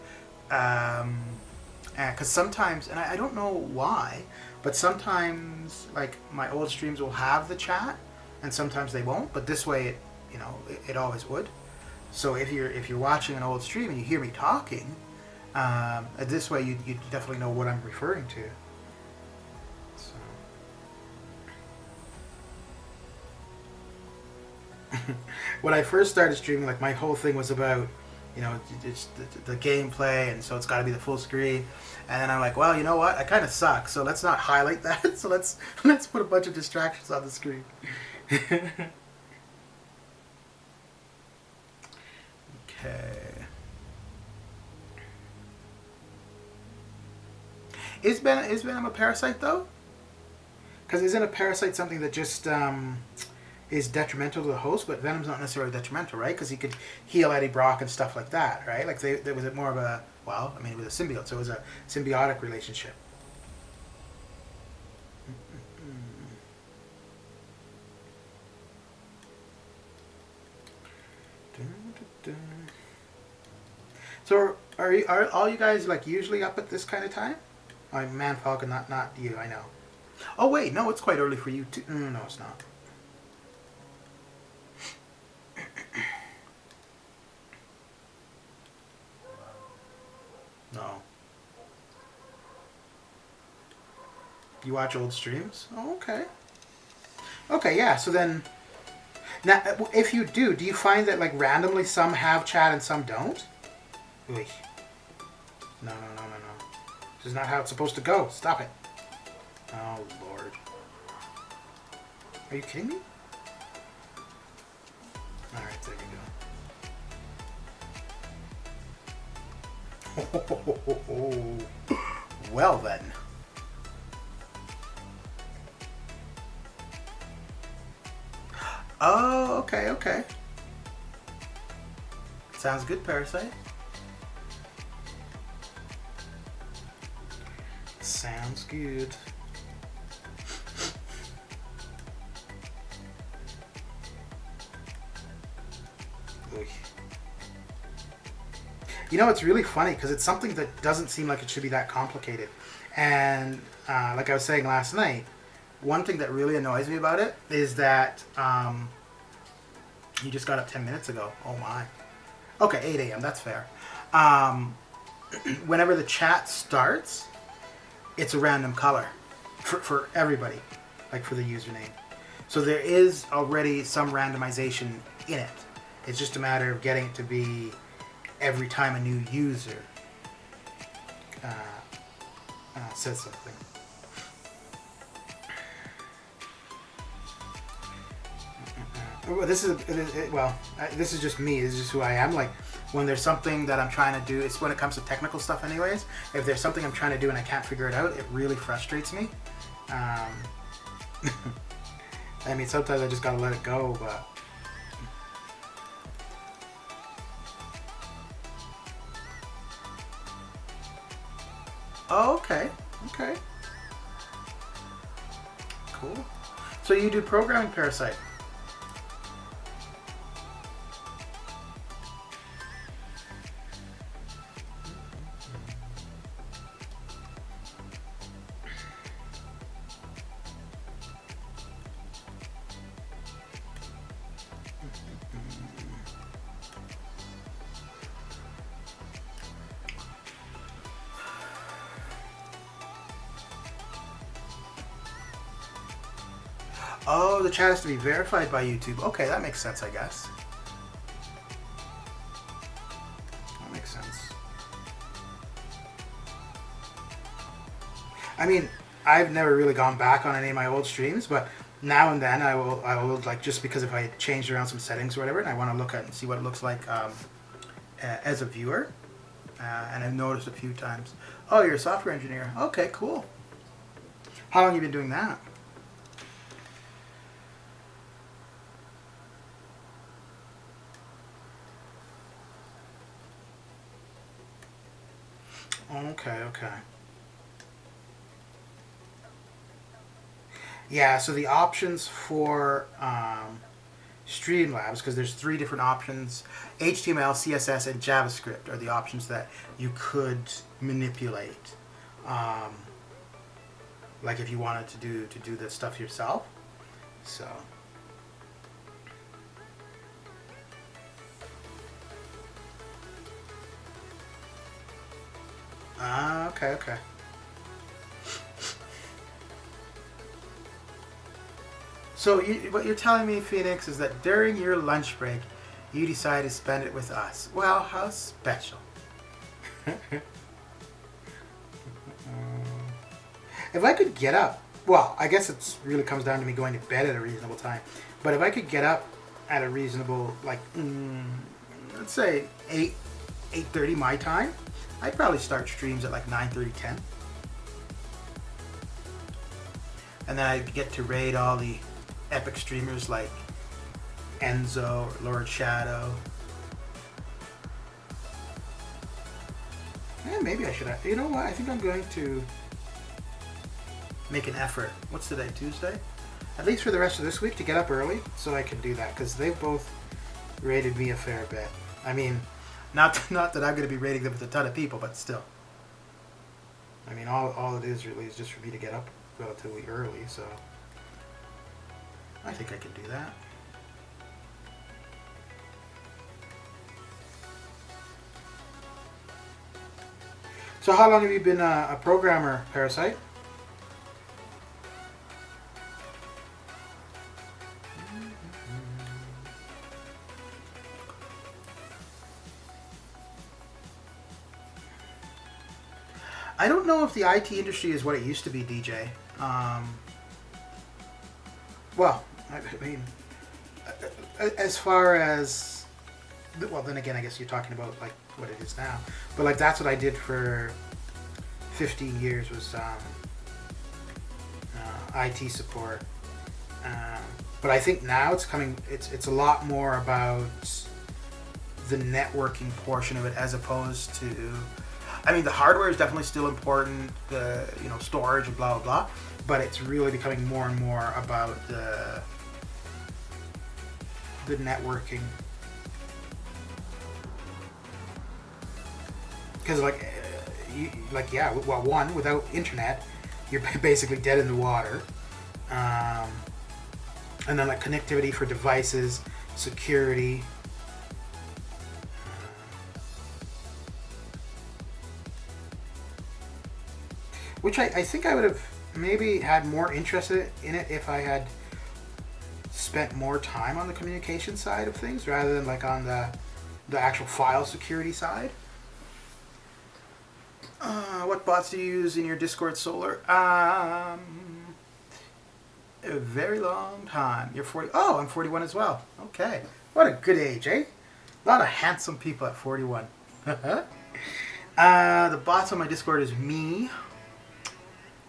because sometimes, and I don't know why, but sometimes like my old streams will have the chat, and sometimes they won't. But this way, it always would. So if you're watching an old stream and you hear me talking, this way you definitely know what I'm referring to. When I first started streaming, like my whole thing was about, it's the gameplay, and so it's got to be the full screen. And then I'm like, well, you know what? I kind of suck, so let's not highlight that. So let's put a bunch of distractions on the screen. Okay. Is Venom a parasite though? Because isn't a parasite something that just is detrimental to the host, but Venom's not necessarily detrimental, right? Because he could heal Eddie Brock and stuff like that, right? Like there was more of a, well, I mean, it was a symbiote, so it was a symbiotic relationship. So are all you guys like usually up at this kind of time? I'm Man Falcon, not you, I know. Oh wait, no, it's quite early for you too. No, it's not. No. You watch old streams? Oh, okay. Okay, yeah, so then... Now, if you do you find that, like, randomly some have chat and some don't? Oy. No. This is not how it's supposed to go. Stop it. Oh, Lord. Are you kidding me? Alright, there you go. Well, then. Oh, okay. Sounds good, Parasite. Sounds good. It's really funny because it's something that doesn't seem like it should be that complicated. And like I was saying last night, one thing that really annoys me about it is that you just got up 10 minutes ago. Oh my. Okay, 8 a.m. That's fair. Whenever the chat starts, it's a random color for everybody, like for the username. So there is already some randomization in it. It's just a matter of getting it to be every time a new user says something. This is just me. This is just who I am. Like, when there's something that I'm trying to do, it's when it comes to technical stuff anyways. If there's something I'm trying to do and I can't figure it out, it really frustrates me. I mean, sometimes I just gotta let it go, but... Oh, okay. Cool. So you do programming, Parasite? Oh, the chat has to be verified by YouTube. Okay, that makes sense, I guess. That makes sense. I mean, I've never really gone back on any of my old streams, but now and then I will like, just because if I changed around some settings or whatever, and I want to look at it and see what it looks like as a viewer, and I've noticed a few times. Oh, you're a software engineer. Okay, cool. How long have you been doing that? Okay. Yeah, so the options for Streamlabs, because there's three different options: HTML, CSS, and JavaScript are the options that you could manipulate. Um, like if you wanted to do this stuff yourself. So. Ah, okay, okay. So what you're telling me, Phoenix, is that during your lunch break, you decided to spend it with us. Well, how special. If I could get up, well, I guess it really comes down to me going to bed at a reasonable time. But if I could get up at a reasonable, like, let's say 8:30 my time, I'd probably start streams at like 9:30, 10. And then I'd get to raid all the epic streamers like Enzo or Lord Shadow. Yeah, maybe I should. You know what? I think I'm going to make an effort. What's today? Tuesday? At least for the rest of this week to get up early so I can do that, because they've both rated me a fair bit. I mean, not that I'm going to be rating them with a ton of people, but still. I mean, all it is really is just for me to get up relatively early, so I think I can do that. So how long have you been a programmer, Parasite? I don't know if the IT industry is what it used to be, DJ. Well, I mean, as far as, well, then again, I guess you're talking about like what it is now. But like that's what I did for 15 years was IT support. But I think now it's a lot more about the networking portion of it as opposed to, I mean, the hardware is definitely still important, the storage and blah blah blah, but it's really becoming more and more about the networking. Because one, without internet, you're basically dead in the water. And then like connectivity for devices, security. Which I think I would have maybe had more interest in it if I had spent more time on the communication side of things rather than like on the actual file security side. What bots do you use in your Discord Solar? A very long time. You're 40. Oh, I'm 41 as well. Okay. What a good age, eh? A lot of handsome people at 41. The bots on my Discord is me.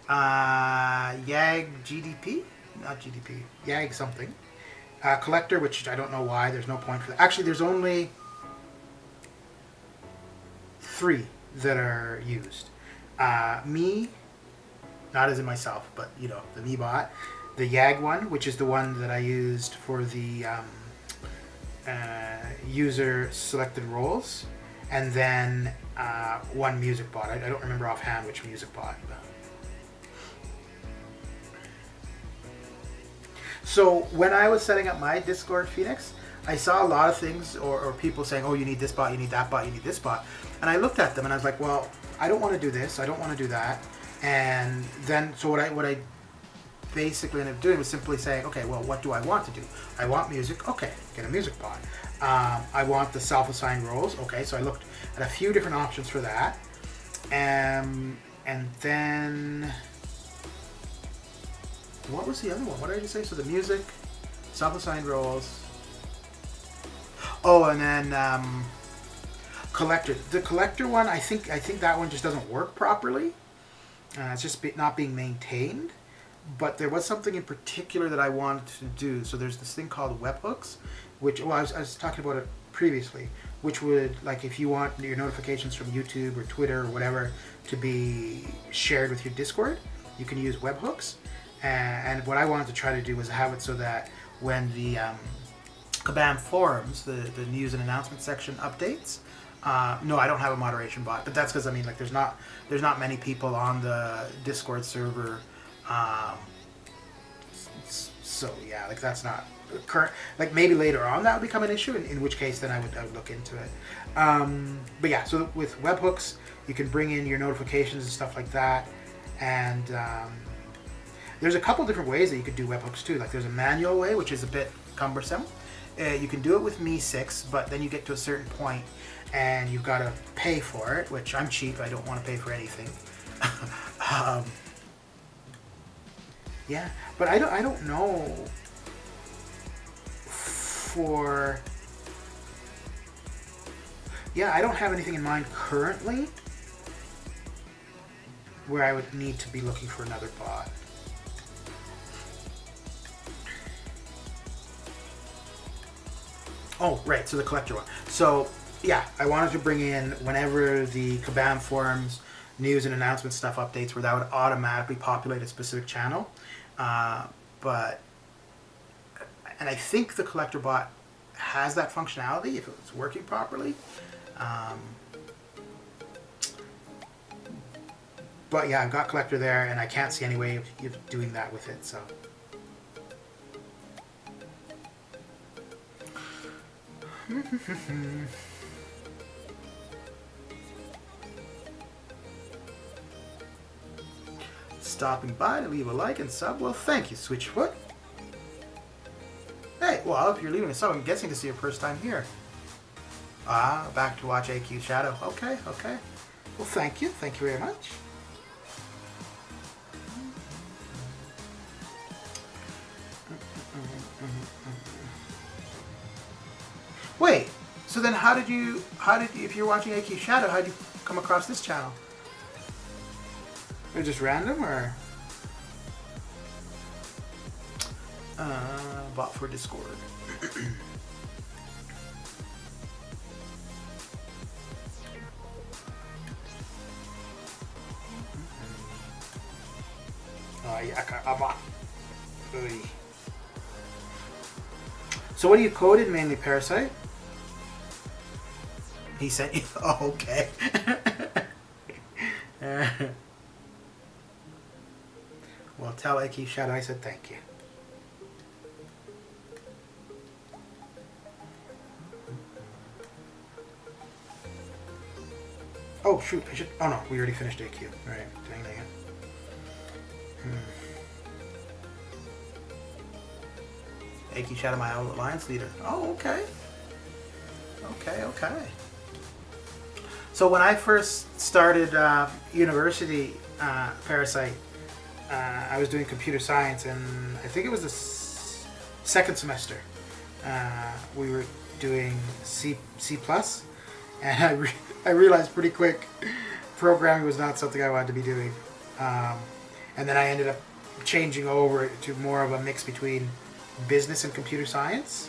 Yag GDP? Not GDP. Yag something. Collector, which I don't know why. There's no point for that. Actually, there's only 3 that are used. Me, not as in myself, but the me bot. The Yag one, which is the one that I used for the user selected roles. And then one music bot. I don't remember offhand which music bot. So when I was setting up my Discord, Phoenix, I saw a lot of things or people saying, oh, you need this bot, you need that bot, you need this bot. And I looked at them and I was like, well, I don't want to do this, I don't want to do that. And then, so what I basically ended up doing was simply saying, okay, well, what do I want to do? I want music, okay, get a music bot. I want the self-assigned roles, okay, so I looked at a few different options for that. And then, what was the other one? What did I just say? So the music, self-assigned roles. Oh, and then collector. The collector one, I think that one just doesn't work properly. It's just not being maintained. But there was something in particular that I wanted to do. So there's this thing called webhooks, which I was talking about it previously, which would, like, if you want your notifications from YouTube or Twitter or whatever to be shared with your Discord, you can use webhooks. And what I wanted to try to do was have it so that when the Kabam forums, the news and announcement section updates. No, I don't have a moderation bot, but that's because I mean, like, there's not many people on the Discord server, so yeah, like that's not current. Like maybe later on that would become an issue, in which case then I would look into it. But yeah, so with webhooks, you can bring in your notifications and stuff like that, and there's a couple different ways that you could do webhooks too. Like there's a manual way, which is a bit cumbersome. You can do it with Me6, but then you get to a certain point and you've got to pay for it, which I'm cheap. I don't want to pay for anything. Yeah, but I don't know for... Yeah, I don't have anything in mind currently where I would need to be looking for another bot. Oh, right, so the collector one. So, yeah, I wanted to bring in whenever the Kabam forums, news and announcement stuff updates where that would automatically populate a specific channel. But, and I think the collector bot has that functionality if it's working properly. But yeah, I've got collector there and I can't see any way of doing that with it, so. Stopping by to leave a like and sub. Well, thank you, Switchfoot. Hey, well, if you're leaving a sub, I'm guessing this is your first time here. Ah, back to watch AQ Shadow. Okay, okay. Well, thank you. Thank you very much. Wait, so then how did you, if you're watching AQ Shadow, how did you come across this channel? Or just random, or? Bot for Discord. Oh, yeah, so what do you coded mainly, Parasite? He sent you. Oh, okay. Well, tell AQ Shadow I said thank you. Oh shoot! I should. Oh no, we already finished AQ. All right, dang it. AQ Shadow, my alliance leader. Oh, okay. Okay, okay. So when I first started university, Parasite, I was doing computer science, and I think it was the second semester. We were doing C++, and I realized pretty quick programming was not something I wanted to be doing. And then I ended up changing over to more of a mix between business and computer science,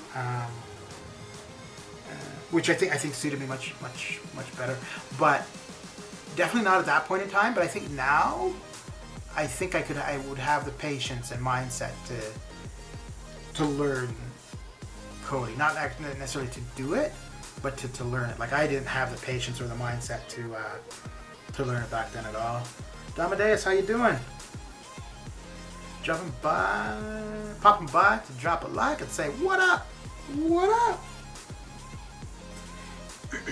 which I think suited me much better. But definitely not at that point in time. But I think now, I would have the patience and mindset to learn coding, not necessarily to do it, but to learn it. Like I didn't have the patience or the mindset to learn it back then at all. Damadeus, how you doing? Popping by to drop a like and say what up, what up.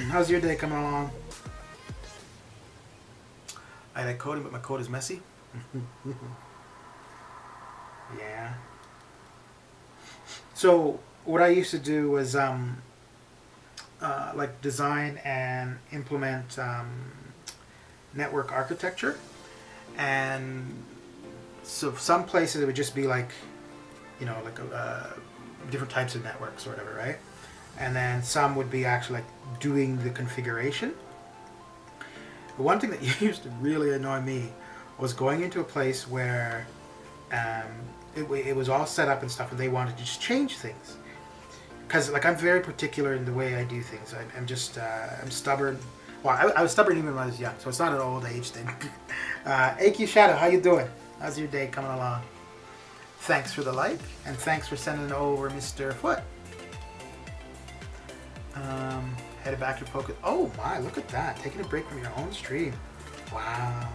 How's your day coming along? I like coding, but my code is messy. Yeah. So what I used to do was like design and implement network architecture, and so some places it would just be like, you know, like different types of networks or whatever, right? And then some would be actually like doing the configuration. The one thing that used to really annoy me was going into a place where it was all set up and stuff, and they wanted to just change things. Because like I'm very particular in the way I do things. I'm stubborn. Well, I was stubborn even when I was young, so it's not an old age thing. AQ Shadow, how you doing? How's your day coming along? Thanks for the like, and thanks for sending over Mr. Foot. Headed back to focus. Oh my, look at that. Taking a break from your own stream. Wow.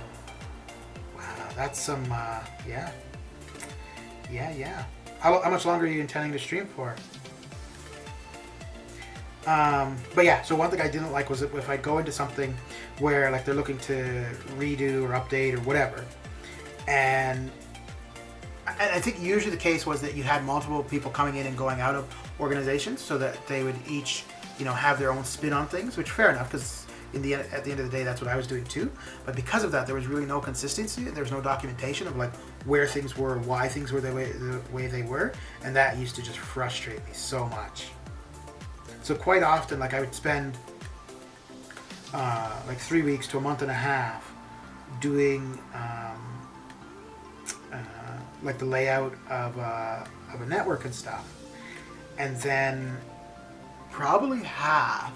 Wow, that's some, yeah. Yeah. How much longer are you intending to stream for? But yeah, so one thing I didn't like was if I go into something where like they're looking to redo or update or whatever, and I think usually the case was that you had multiple people coming in and going out of organizations so that they would each, have their own spin on things, which fair enough, because at the end of the day, that's what I was doing too. But because of that, there was really no consistency. There was no documentation of like where things were, why things were the way they were, and that used to just frustrate me so much. So quite often, like I would spend like 3 weeks to a month and a half doing like the layout of a network and stuff, and then probably half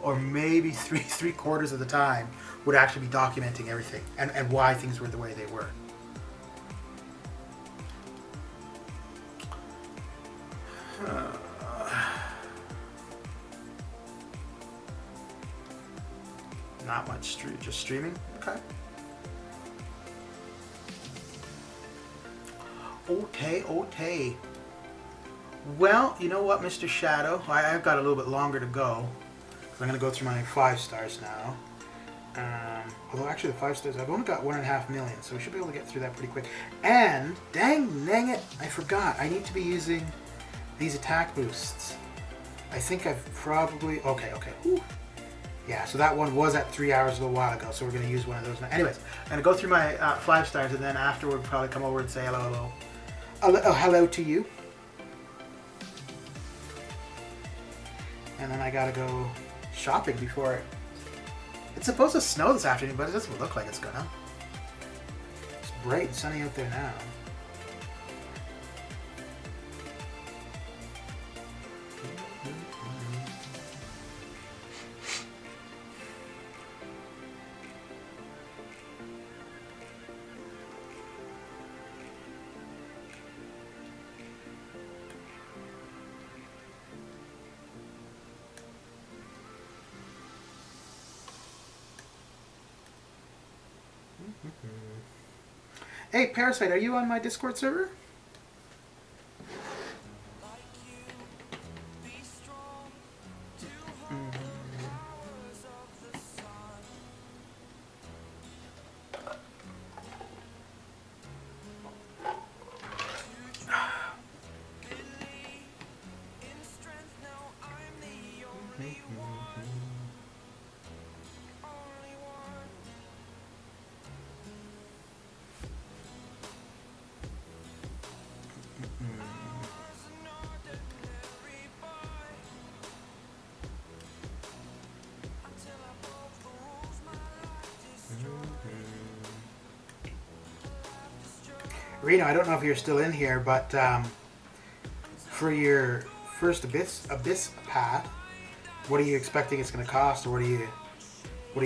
or maybe three quarters of the time would actually be documenting everything and why things were the way they were. Not much just streaming. Okay. Well, you know what, Mr. Shadow? I've got a little bit longer to go. I'm going to go through my 5 stars now. Although actually the 5 stars, I've only got 1.5 million, so we should be able to get through that pretty quick. And, dang it, I forgot. I need to be using these attack boosts. I think I've probably... Okay. Whew. Yeah, so that one was at 3 hours a little while ago, so we're going to use one of those now. Anyways, I'm going to go through my 5 stars, and then afterward probably come over and say hello. Hello to you. And then I gotta go shopping before it's supposed to snow this afternoon, but it doesn't look like it's gonna. It's bright and sunny out there now. Hey, Parasite, are you on my Discord server? Reno, I don't know if you're still in here, but for your first abyss path, what are you expecting it's going to cost, or what do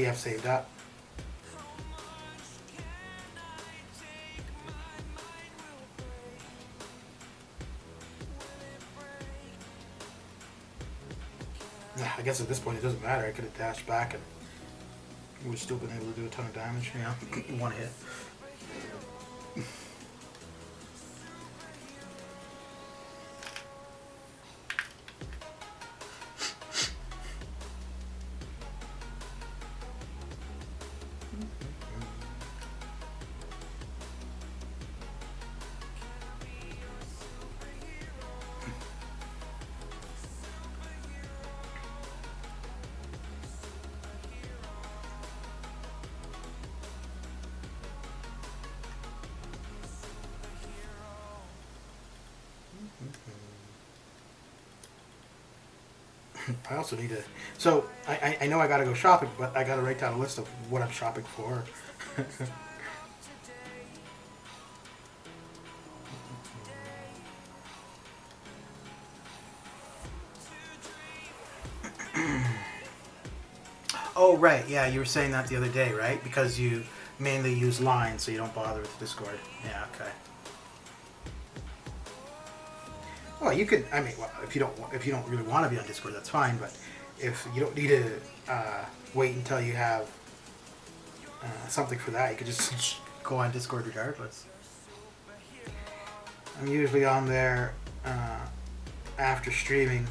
you have saved up? Yeah, I guess at this point it doesn't matter. I could have dashed back and we've still been able to do a ton of damage. Yeah, one hit. I also need to... So, I know I gotta go shopping, but I gotta write down a list of what I'm shopping for. Oh, right. Yeah, you were saying that the other day, right? Because you mainly use Line, so you don't bother with Discord. Yeah, okay. Well, you could. I mean, well, if you don't really want to be on Discord, that's fine. But if you don't need to wait until you have something for that, you could just go on Discord regardless. I'm usually on there after streaming.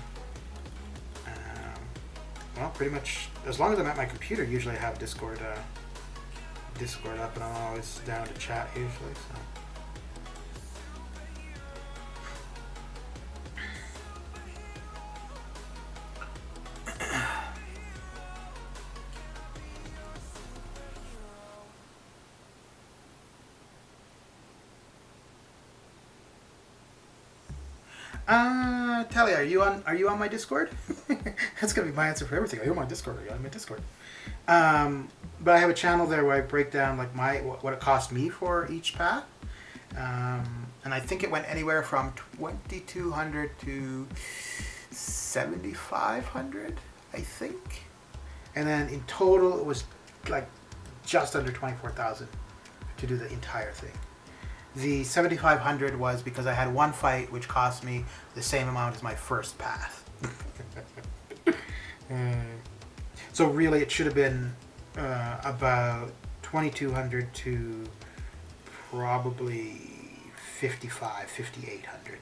Well, pretty much as long as I'm at my computer, usually I have Discord up, and I'm always down to chat usually. So. Talia, are you on my Discord? That's gonna be my answer for everything. Are you on my Discord? Are you on my Discord? But I have a channel there where I break down like what it cost me for each path, and I think it went anywhere from 2,200 to 7,500, I think, and then in total it was like just under 24,000 to do the entire thing. The 7,500 was because I had one fight which cost me the same amount as my first path. So really it should have been about 2,200 to probably 5,800.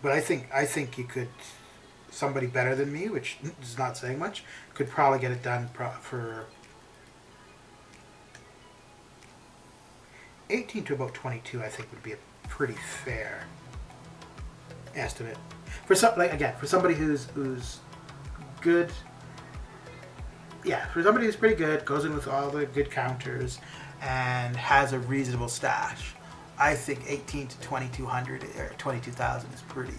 But I think you could, somebody better than me, which is not saying much, could probably get it done for 18 to about 22. I think would be a pretty fair estimate for somebody who's good. Yeah, for somebody who's pretty good, goes in with all the good counters, and has a reasonable stash. I think 18 to 2,200 or 22,000 is pretty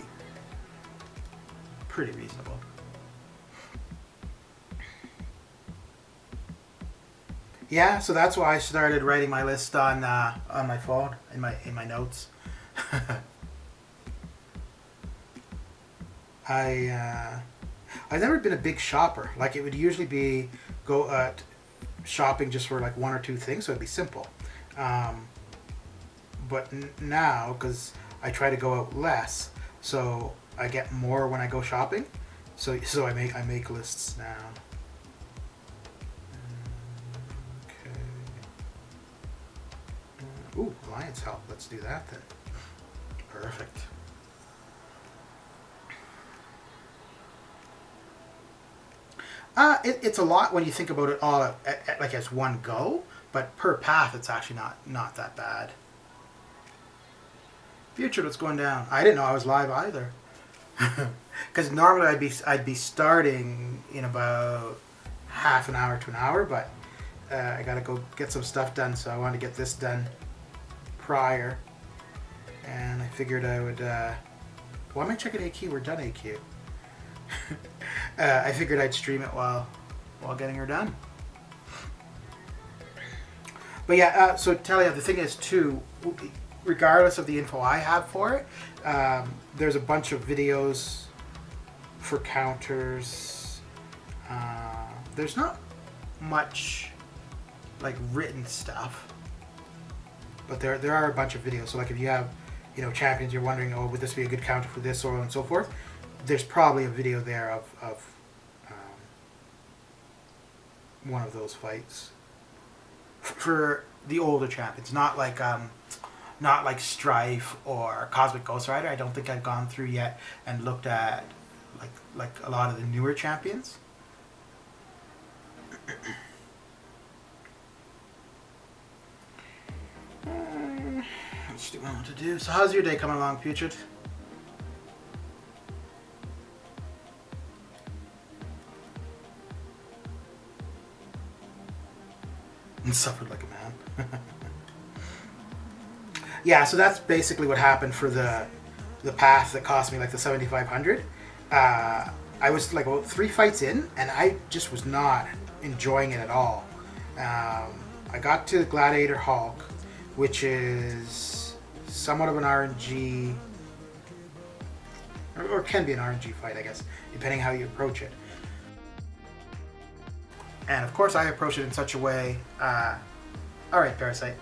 reasonable. Yeah, so that's why I started writing my list on my phone in my notes. I've never been a big shopper. Like it would usually be go shopping just for like one or two things, so it'd be simple. But now, because I try to go out less, so I get more when I go shopping. So I make lists now. Okay. Ooh, Alliance help. Let's do that then. Perfect. It's a lot when you think about it all like as one go, but per path it's actually not that bad. Future, what's going down? I didn't know I was live either. Because normally I'd be starting in about half an hour to an hour, but I gotta go get some stuff done, so I wanted to get this done prior, and I figured I would. Why am I checking AQ? We're done AQ. I figured I'd stream it while getting her done. But yeah, so Talia, the thing is too, regardless of the info I have for it, there's a bunch of videos for counters. There's not much like written stuff, but there are a bunch of videos. So like if you have, champions, you're wondering, oh, would this be a good counter for this, or and so forth. There's probably a video there of one of those fights for the older champions, not like Strife or Cosmic Ghost Rider. I don't think I've gone through yet and looked at like a lot of the newer champions. Let's do what I want to do. So how's your day coming along, Putrid? And suffered like a man. Yeah, so that's basically what happened for the path that cost me like the 7,500. I was like about 3 fights in, and I just was not enjoying it at all. I got to Gladiator Hulk, which is somewhat of an RNG, or can be an RNG fight, I guess, depending how you approach it. And of course I approach it in such a way all right, Parasite.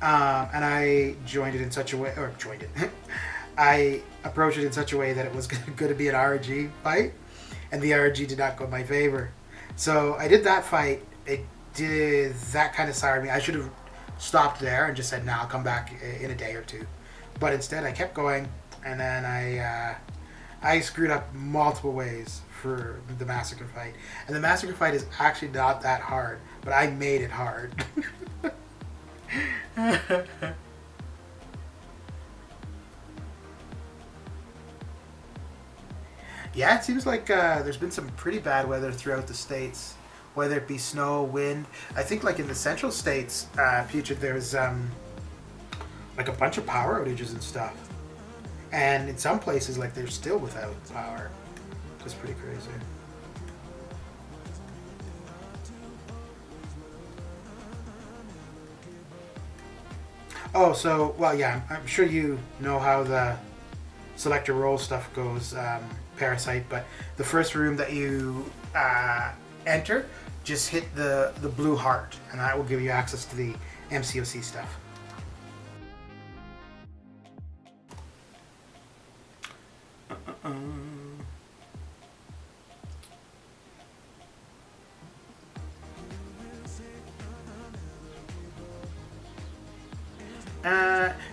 And I joined it in such a way, or joined it. I approached it in such a way that it was going to be an RNG fight, and the RNG did not go in my favor. So I did that fight. That kind of soured me. I should have stopped there and just said, "Nah, I'll come back in a day or two." But instead, I kept going, and then I screwed up multiple ways for the massacre fight. And the massacre fight is actually not that hard, but I made it hard. Yeah, it seems like there's been some pretty bad weather throughout the states, whether it be snow, wind. I think like in the central states, Putrid, there's like a bunch of power outages and stuff. And in some places, like they're still without power. It's pretty crazy. Oh, so, well, yeah, I'm sure you know how the selector role stuff goes, Parasite, but the first room that you enter, just hit the blue heart, and that will give you access to the MCOC stuff.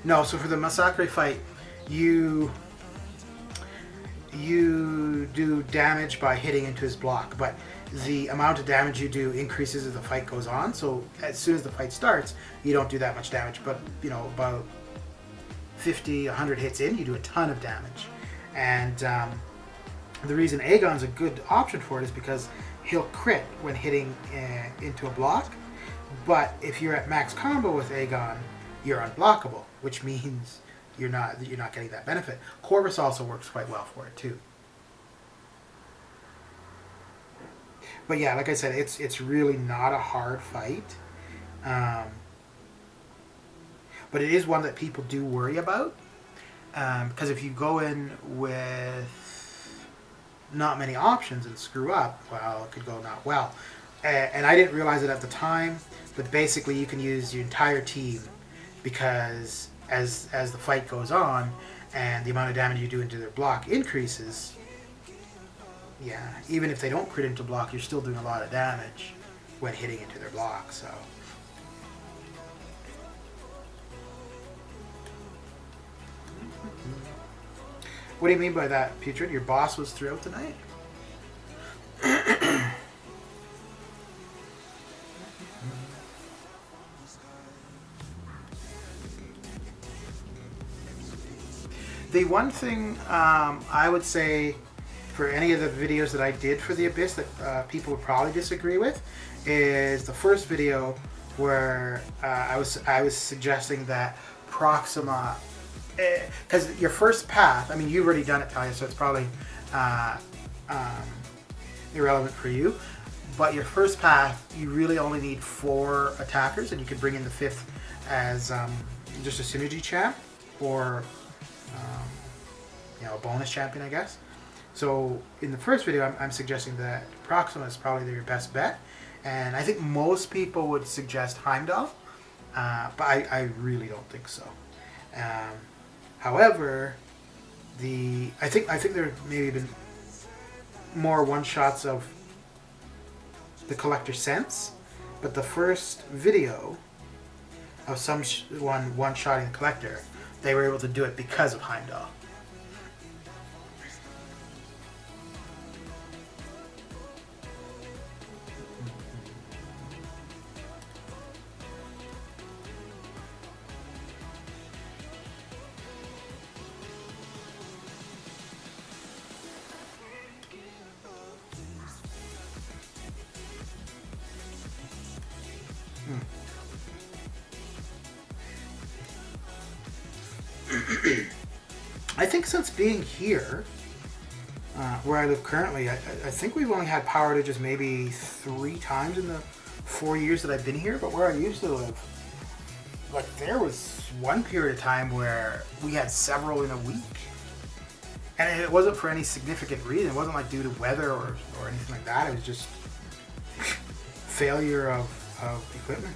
No, so for the Massacre fight, you do damage by hitting into his block, but the amount of damage you do increases as the fight goes on. So as soon as the fight starts, you don't do that much damage, but you know, about 50, 100 hits in, you do a ton of damage. And the reason Aegon's a good option for it is because he'll crit when hitting into a block, but if you're at max combo with Aegon, you're unblockable, which means you're not getting that benefit. Corvus also works quite well for it too. But yeah, like I said, it's really not a hard fight, but it is one that people do worry about, because if you go in with not many options and screw up, well, it could go not well. And I didn't realize it at the time, but basically you can use your entire team, because as the fight goes on and the amount of damage you do into their block increases, yeah, even if they don't crit into block, you're still doing a lot of damage when hitting into their block. So what do you mean by that, Putrid? Your boss was throughout the night? The one thing I would say for any of the videos that I did for the Abyss that people would probably disagree with is the first video where I was suggesting that Proxima, because your first path, I mean, you've already done it, Talia, so it's probably irrelevant for you, but your first path, you really only need 4 attackers, and you can bring in the 5th as just a synergy champ, or a bonus champion, I guess. So in the first video, I'm suggesting that Proxima is probably your best bet, and I think most people would suggest Heimdall, but I really don't think so. However, I think there maybe been more one-shots of the Collector Sense, but the first video of someone one-shotting the Collector, they were able to do it because of Heimdall. I think since being here, where I live currently, I think we've only had power outages maybe 3 times in the 4 years that I've been here, but where I used to live, like, there was one period of time where we had several in a week. And it wasn't for any significant reason. It wasn't like due to weather or anything like that. It was just failure of equipment.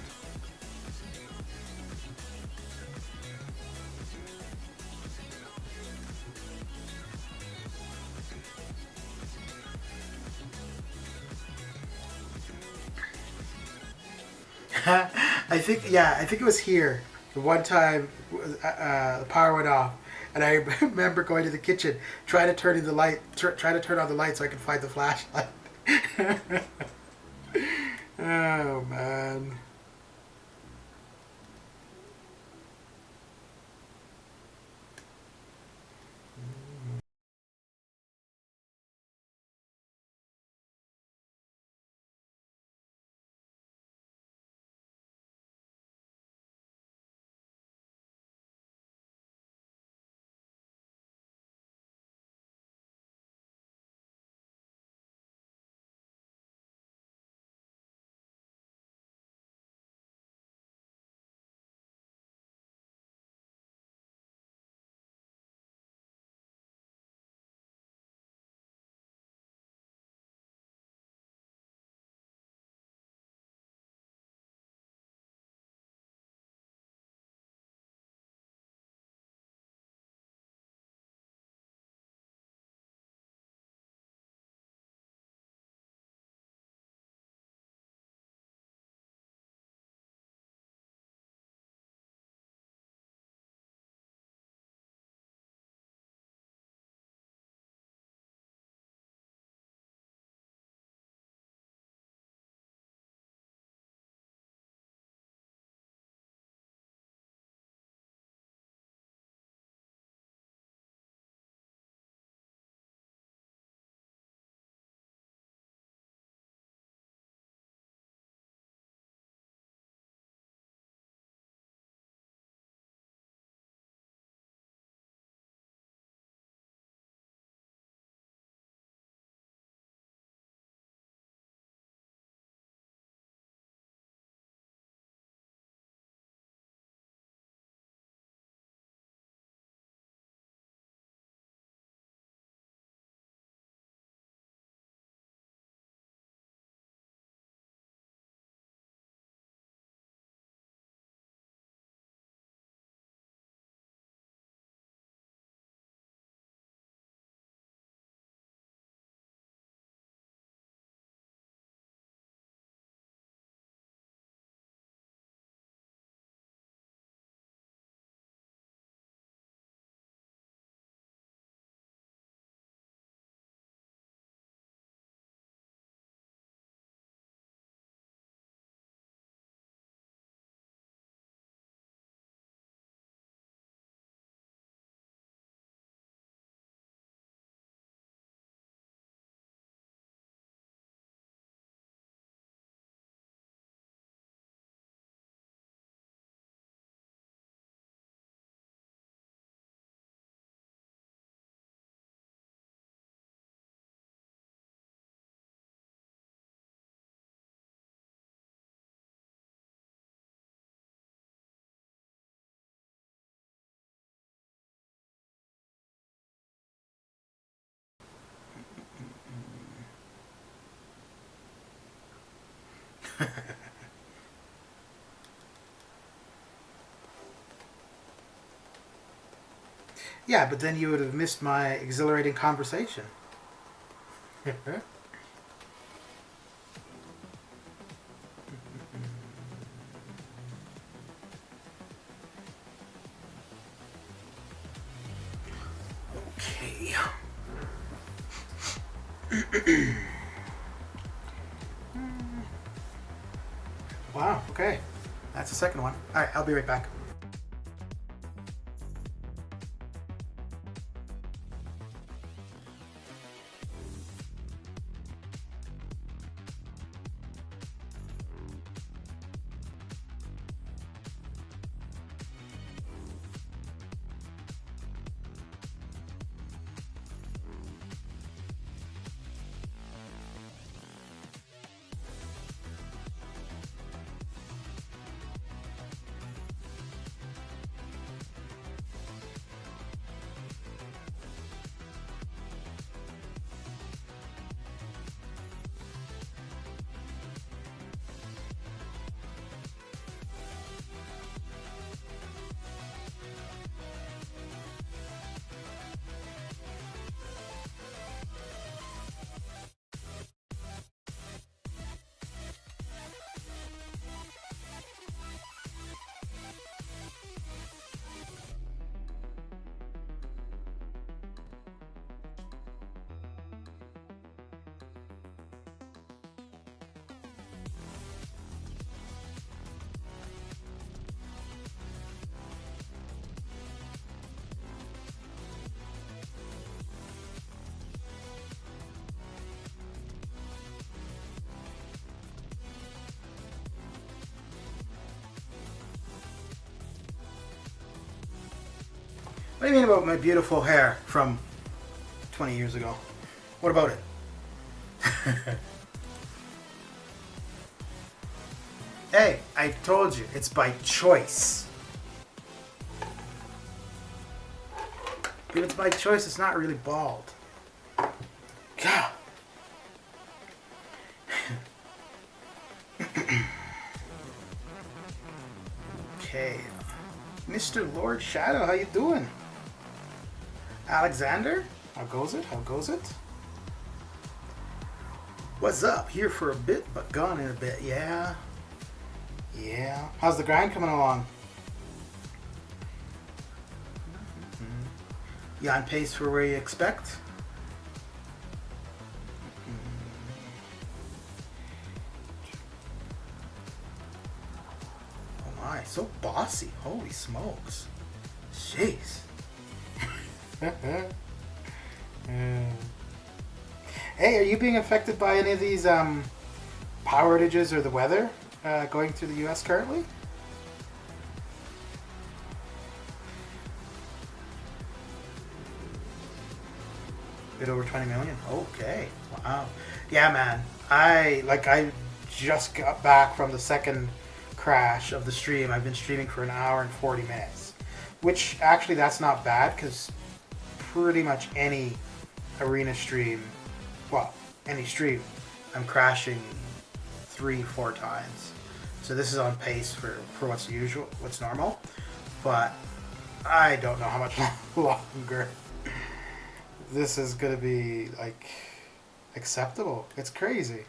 I think it was here. The one time the power went off, and I remember going to the kitchen, trying to turn on the light so I could find the flashlight. Oh man. Yeah, but then you would have missed my exhilarating conversation. Okay. Wow, okay. That's the second one. Alright, I'll be right back. What do you mean about my beautiful hair from 20 years ago? What about it? Hey, I told you, it's by choice. If it's by choice, it's not really bald. God. Okay. Mr. Lord Shadow, how you doing? Alexander? How goes it? How goes it? What's up? Here for a bit, but gone in a bit. Yeah. Yeah. How's the grind coming along? You on pace for where you expect? Oh my, so bossy. Holy smokes. Jeez. Hey, are you being affected by any of these power outages or the weather going through the US currently? Bit over 20 million. Okay. Wow. Yeah, man. I just got back from the second crash of the stream. I've been streaming for an hour and 40 minutes, which actually that's not bad because pretty much any arena stream, well, any stream, I'm crashing 3-4 times. So this is on pace for what's usual, what's normal, but I don't know how much longer this is gonna be like acceptable. It's crazy.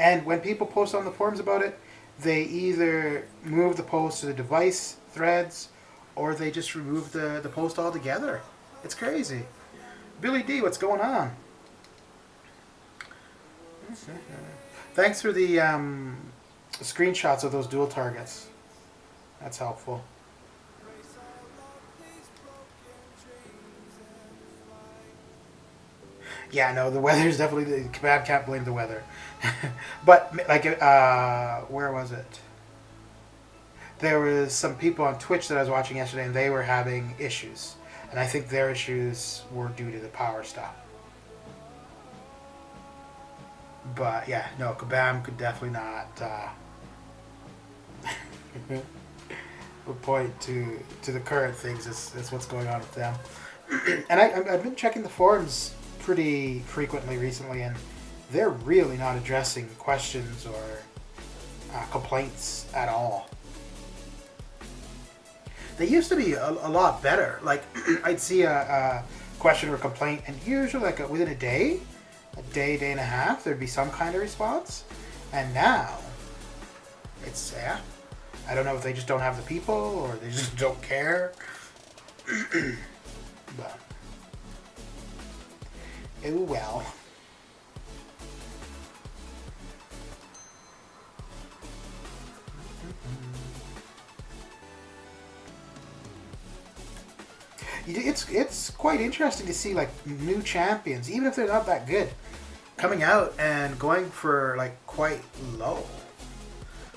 And when people post on the forums about it, they either move the post to the device threads or they just remove the post altogether. It's crazy. Billy D, what's going on? Thanks for the screenshots of those dual targets. That's helpful. Yeah, no, the weather's definitely... The kebab can't blame the weather. But, like, where was it? There was some people on Twitch that I was watching yesterday, and they were having issues. And I think their issues were due to the power stuff. But, yeah, no, Kabam could definitely not point to the current things. It's what's going on with them. And I've been checking the forums pretty frequently recently, and they're really not addressing questions or complaints at all. They used to be a lot better. Like, I'd see a question or complaint, and usually like within a day and a half, there'd be some kind of response. And now, it's, yeah, I don't know if they just don't have the people or they just don't care. But, oh well. It's quite interesting to see like new champions, even if they're not that good, coming out and going for like quite low.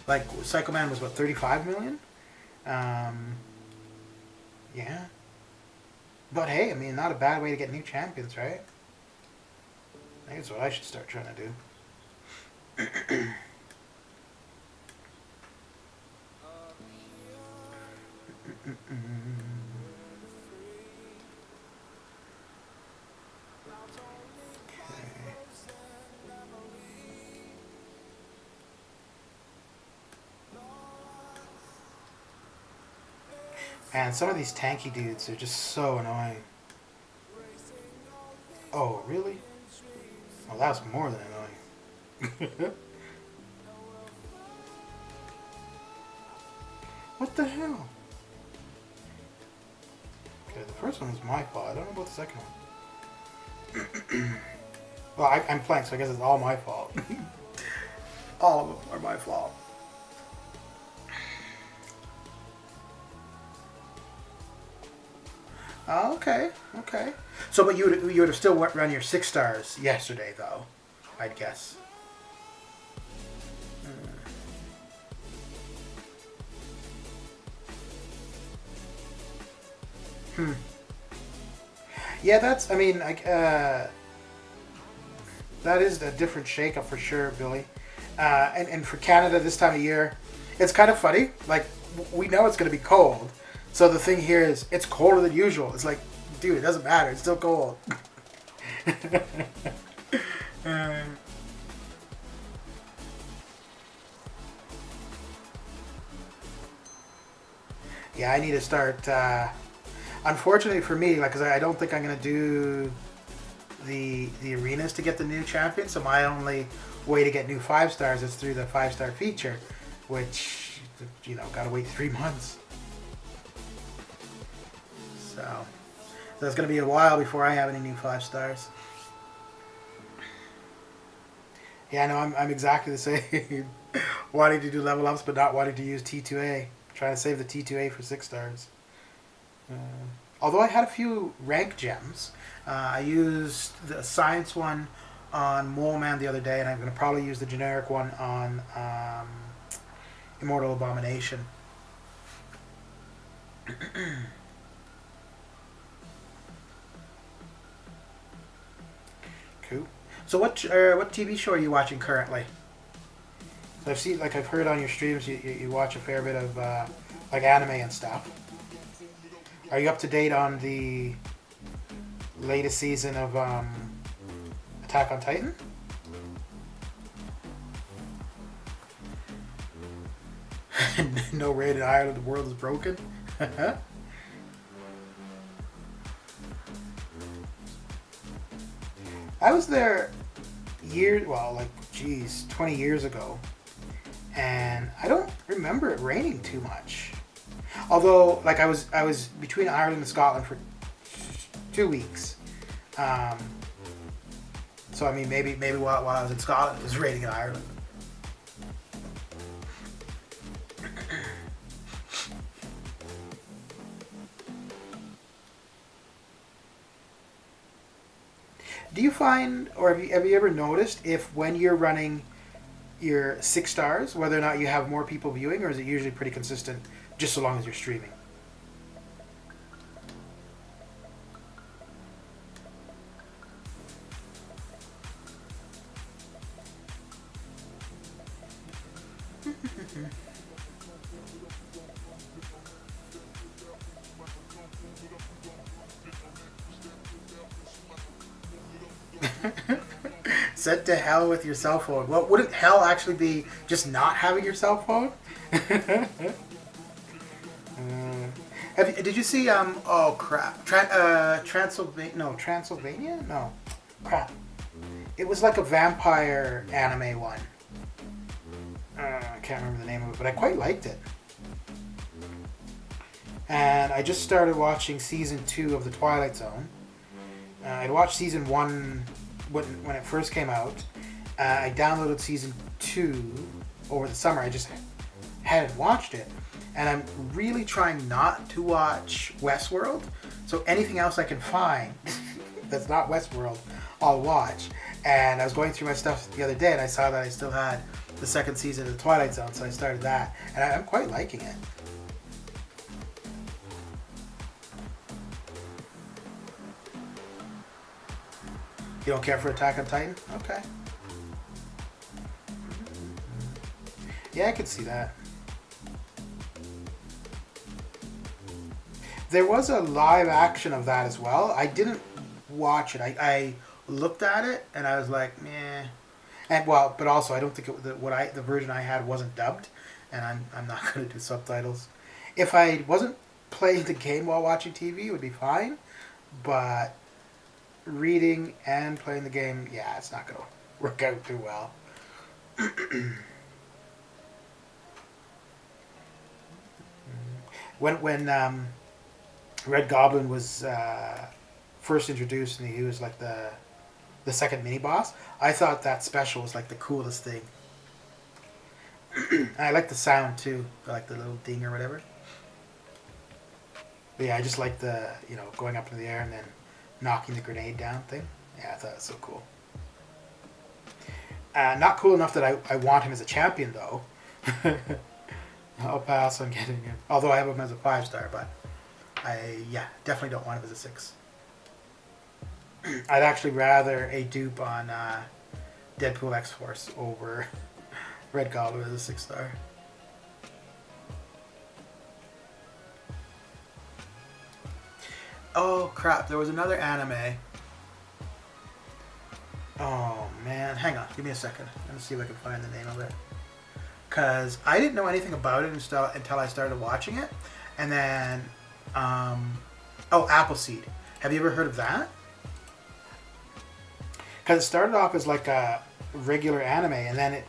Like Psycho Man was what, 35 million? Yeah. But hey, I mean, not a bad way to get new champions, right? I think that's what I should start trying to do. And some of these tanky dudes are just so annoying. Oh, really? Oh, that was more than annoying. What the hell? Okay, the first one was my fault. I don't know about the second one. Well, I'm playing, so I guess it's all my fault. All of them are my fault. Oh, okay, okay. So, but you would have still run your 6 stars yesterday, though, I'd guess. Yeah, that's. I mean, that is a different shakeup for sure, Billy. And for Canada this time of year, it's kind of funny. Like we know it's going to be cold, so the thing here is it's colder than usual. It's like, dude, it doesn't matter. It's still cold. Yeah, I need to start. Unfortunately for me, like, cause I don't think I'm gonna do the arenas to get the new champion. So my only way to get new 5-stars is through the 5-star feature, which gotta wait 3 months. So it's gonna be a while before I have any new 5-stars. Yeah, I know I'm exactly the same. Wanting to do level ups, but not wanting to use T2A. Trying to save the T2A for 6 stars. Although I had a few rank gems. I used the science one on Mole Man the other day, and I'm going to probably use the generic one on Immortal Abomination. Cool. So what TV show are you watching currently? I've heard on your streams you watch a fair bit of like anime and stuff. Are you up to date on the latest season of Attack on Titan? No raid in Ireland, the world is broken. I was there 20 years ago. And I don't remember it raining too much. Although, like, I was between Ireland and Scotland for 2 weeks. So I mean, maybe while I was in Scotland, it was raining in Ireland. Do you find, or have you ever noticed if when you're running your 6 stars, whether or not you have more people viewing, or is it usually pretty consistent just so long as you're streaming? Set to hell with your cell phone. Well, wouldn't hell actually be just not having your cell phone? Did you see? Oh crap! Transylvania? No, Transylvania? No, crap. It was like a vampire anime one. I can't remember the name of it, but I quite liked it. And I just started watching season 2 of The Twilight Zone. I'd watched season 1 when it first came out. I downloaded season 2 over the summer. I just hadn't watched it. And I'm really trying not to watch Westworld. So anything else I can find that's not Westworld, I'll watch. And I was going through my stuff the other day and I saw that I still had the 2nd season of The Twilight Zone. So I started that. And I'm quite liking it. You don't care for Attack on Titan? Okay. Yeah, I could see that. There was a live action of that as well. I didn't watch it. I looked at it and I was like, meh. And but also I don't think the version I had wasn't dubbed, and I'm not going to do subtitles. If I wasn't playing the game while watching TV, it would be fine. But reading and playing the game, yeah, it's not going to work out too well. When Red Goblin was first introduced and he was like the second mini boss, I thought that special was like the coolest thing. And I like the sound too, like the little ding or whatever. But yeah, I just like the going up into the air and then knocking the grenade down thing. Yeah, I thought it was so cool. Not cool enough that I want him as a champion though. I'll pass on getting him. Although I have him as a 5-star, but yeah, definitely don't want him as a 6. I'd actually rather a dupe on Deadpool X-Force over Red Goblin as a 6-star. Oh crap, there was another anime. Oh man, hang on, give me a second. Let's see if I can find the name of it. Because I didn't know anything about it until I started watching it. And then, oh, Appleseed. Have you ever heard of that? Because it started off as like a regular anime, and then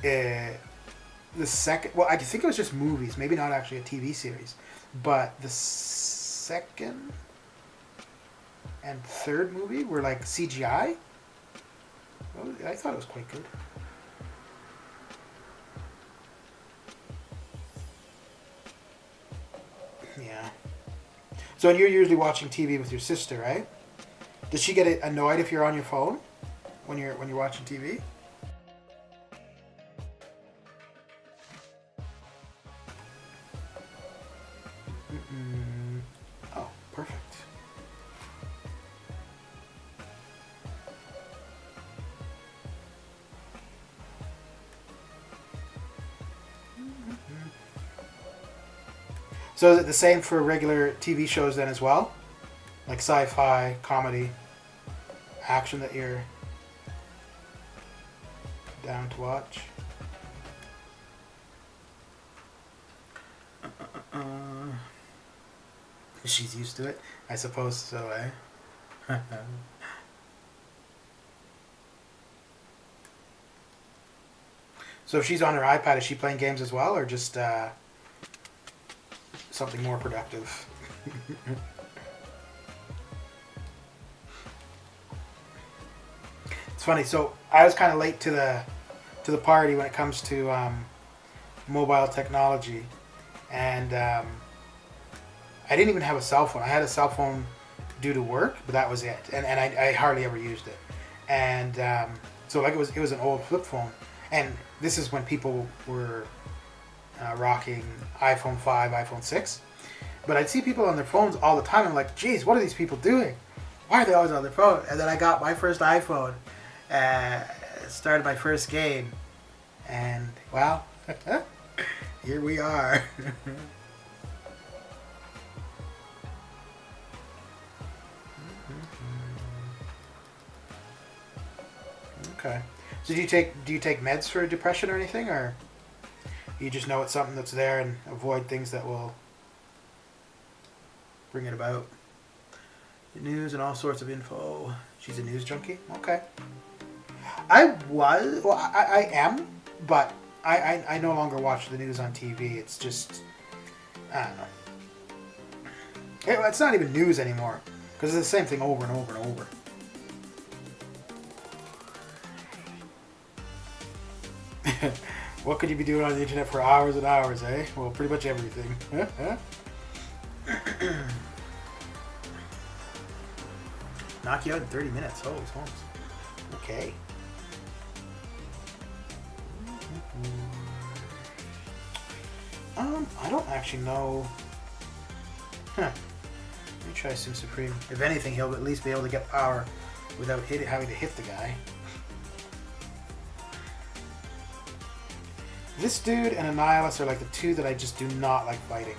the second, well, I think it was just movies, maybe not actually a TV series, but the second and third movie were like CGI. Well, I thought it was quite good. Yeah. So you're usually watching TV with your sister, right? Does she get annoyed if you're on your phone when you're watching TV? Oh, perfect. So is it the same for regular TV shows then as well? Like sci-fi, comedy, action that you're down to watch? She's used to it. I suppose so, eh? So if she's on her iPad, is she playing games as well, or just something more productive? It's funny. So I was kind of late to the party when it comes to mobile technology, and I didn't even have a cell phone. I had a cell phone due to work, but that was it, and I hardly ever used it. And so like it was an old flip phone, and this is when people were rocking iPhone 5, iPhone 6. But I'd see people on their phones all the time. I'm like, geez, what are these people doing? Why are they always on their phone? And then I got my first iPhone, started my first game, and well, here we are. Okay. So do you take meds for depression or anything, or you just know it's something that's there and avoid things that will bring it about? The news and all sorts of info. She's a news junkie? Okay. I am, but I no longer watch the news on TV. It's just, I don't know. It's not even news anymore, because it's the same thing over and over and over. What could you be doing on the internet for hours and hours, eh? Well, pretty much everything. Knock you out in 30 minutes. Holy smokes. Okay. I don't actually know. Let me try Sim Supreme. If anything, he'll at least be able to get power without having to hit the guy. This dude and Annihilus are like the two that I just do not like fighting.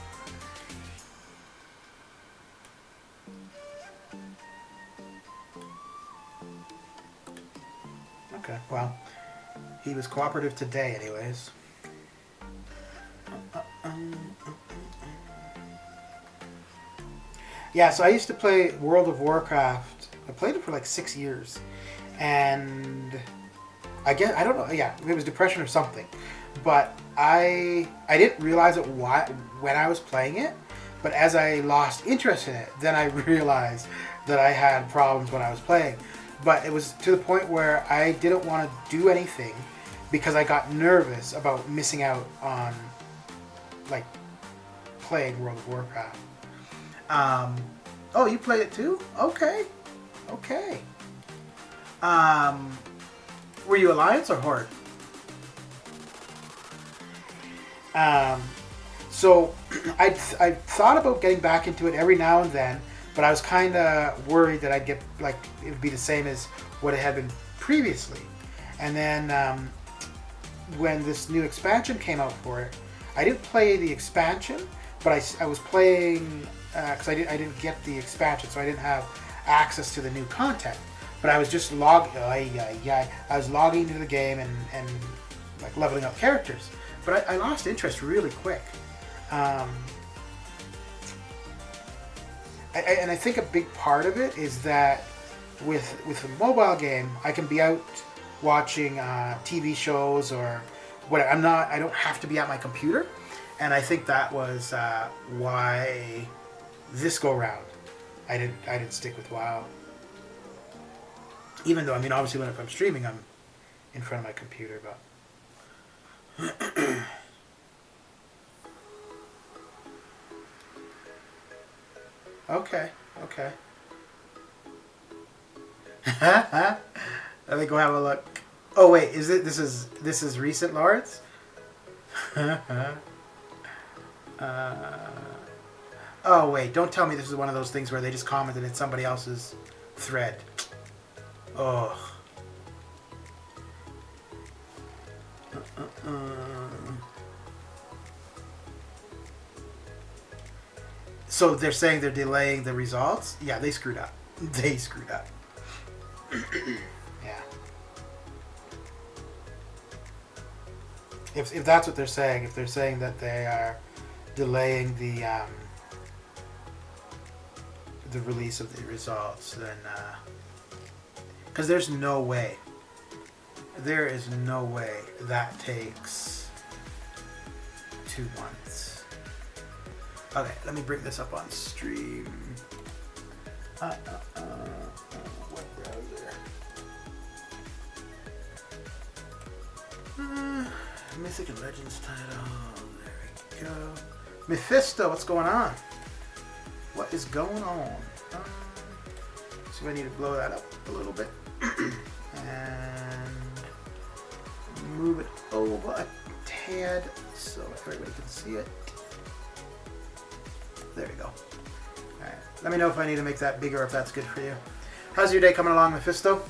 Okay, well, he was cooperative today anyways. Yeah, so I used to play World of Warcraft. I played it for like 6 years. And I don't know, yeah, it was depression or something. But I didn't realize it when I was playing it, but as I lost interest in it, then I realized that I had problems when I was playing. But it was to the point where I didn't want to do anything because I got nervous about missing out on, like, playing World of Warcraft. Oh, you play it too? Okay. Okay. Were you Alliance or Horde? So I thought about getting back into it every now and then, but I was kind of worried that I'd get like it would be the same as what it had been previously. And then when this new expansion came out for it, I didn't play the expansion, but I was playing because I didn't get the expansion, so I didn't have access to the new content. But I was just I was logging into the game and like leveling up characters. But I lost interest really quick. And I think a big part of it is that with a mobile game, I can be out watching TV shows or whatever. I don't have to be at my computer, and I think that was why this go round I didn't stick with WoW. Even though, I mean, obviously when if I'm streaming, I'm in front of my computer, but. Okay. Let me go have a look. Oh wait, this is recent, Lawrence? Oh wait, don't tell me this is one of those things where they just commented in somebody else's thread. Oh. So they're saying they're delaying the results? Yeah, they screwed up. They screwed up. Yeah. If that's what they're saying, if they're saying that they are delaying the release of the results, then because there is no way that takes 2 months. Okay, let me bring this up on stream. Web browser. Mythic and Legends title. There we go. Mephisto, what's going on? What is going on? So I need to blow that up a little bit and move it over a tad so everybody can see it. There we go. Alright, let me know if I need to make that bigger or if that's good for you. How's your day coming along, Mephisto?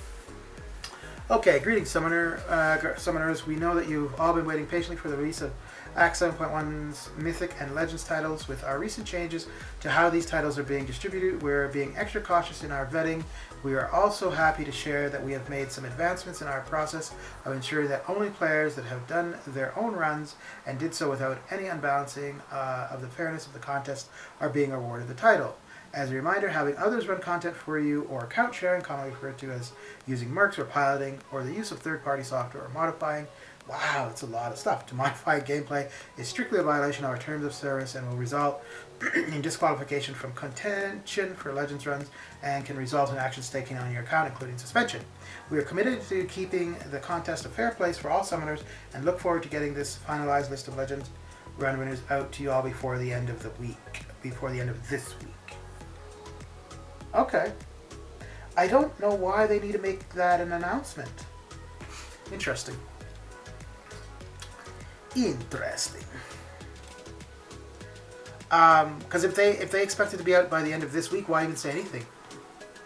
Okay, greetings, summoners. We know that you've all been waiting patiently for the release of Act 7.1's Mythic and Legends titles. With our recent changes to how these titles are being distributed, we're being extra cautious in our vetting. We are also happy to share that we have made some advancements in our process of ensuring that only players that have done their own runs and did so without any unbalancing of the fairness of the contest are being awarded the title. As a reminder, having others run content for you or account sharing, commonly referred to as using mercs or piloting, or the use of third-party software or modifying, wow, that's a lot of stuff, to modify gameplay is strictly a violation of our terms of service and will result in disqualification from contention for Legends runs and can result in actions taken on your account, including suspension. We are committed to keeping the contest a fair place for all summoners and look forward to getting this finalized list of Legends run winners out to you all before the end of the week, before the end of this week. Okay. I don't know why they need to make that an announcement. Interesting. Because if they expect it to be out by the end of this week, why even say anything?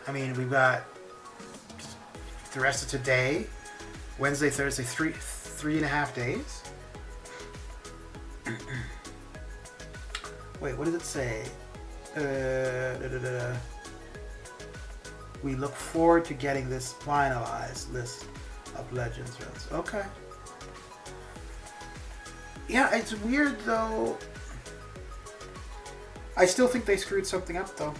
I mean, we've got the rest of today, Wednesday, Thursday, three and a half days. Wait, what does it say? We look forward to getting this finalized list of Legends runs. Okay. Yeah, it's weird though. I still think they screwed something up though.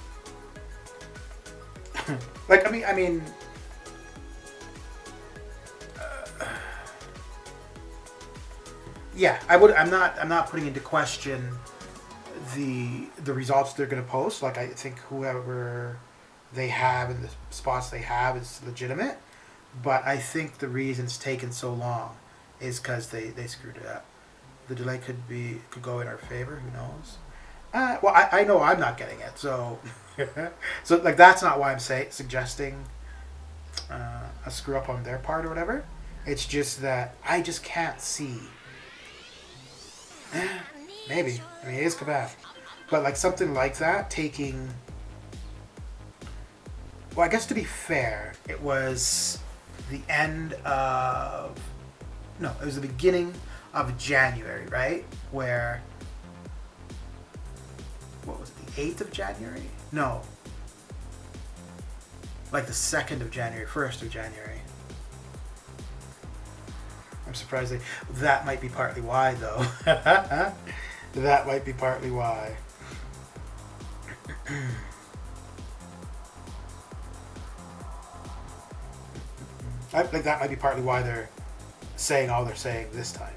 Like, I mean, yeah, I'm not putting into question the results they're going to post. Like, I think whoever they have and the spots they have is legitimate, but I think the reason it's taken so long is because they screwed it up. The delay could go in our favor. Who knows? Well, I know I'm not getting it, so so like that's not why I'm suggesting a screw up on their part or whatever. It's just that I just can't see Maybe. I mean, it is Kabath. But like something like that, taking... Well, I guess to be fair, it was the end of... No, it was the beginning of January, right? Where... What was it, the 8th of January? No. Like the 2nd of January, 1st of January. I'm surprised they... That might be partly why, though. That might be partly why. I think that might be partly why they're saying all they're saying this time.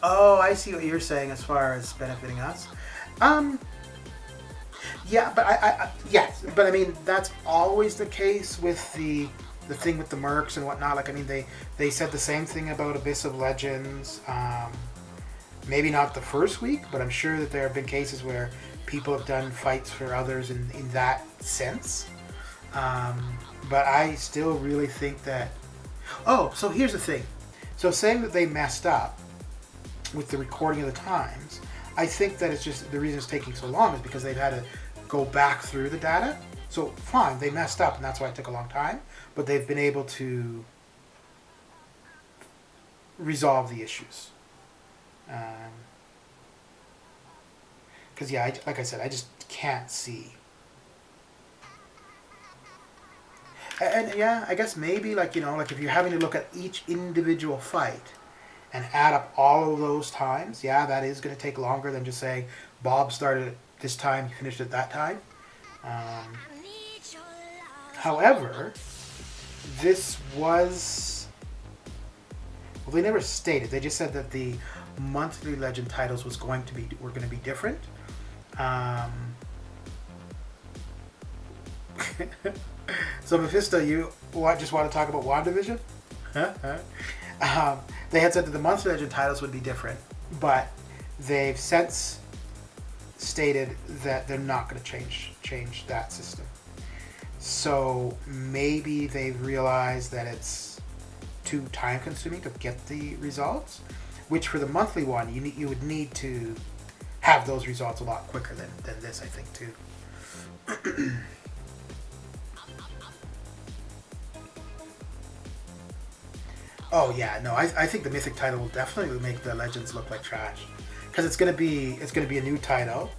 Oh, I see what you're saying as far as benefiting us. Yeah, but yes, but I mean that's always the case with the thing with the mercs and whatnot. Like I mean they said the same thing about Abyss of Legends. Maybe not the first week, but I'm sure that there have been cases where people have done fights for others in that sense. But I still really think that. Oh, so here's the thing. So saying that they messed up with the recording of the times, I think that it's just the reason it's taking so long is because they've had to go back through the data. So fine, they messed up and that's why it took a long time, but they've been able to resolve the issues. Because yeah, like I said, I just can't see. And yeah, I guess maybe like, you know, like if you're having to look at each individual fight and add up all of those times, yeah, that is going to take longer than just saying Bob started at this time, he finished at that time. However, this was... Well, they never stated. They just said that the monthly Legend titles were going to be different. So Mephisto, you just want to talk about WandaVision? They had said that the monthly Legend titles would be different, but they've since stated that they're not going to change that system. So maybe they've realized that it's too time consuming to get the results, which for the monthly one you would need to have those results a lot quicker than this, I think, too. Oh yeah, no, I think the Mythic title will definitely make the Legends look like trash, because it's gonna be a new title.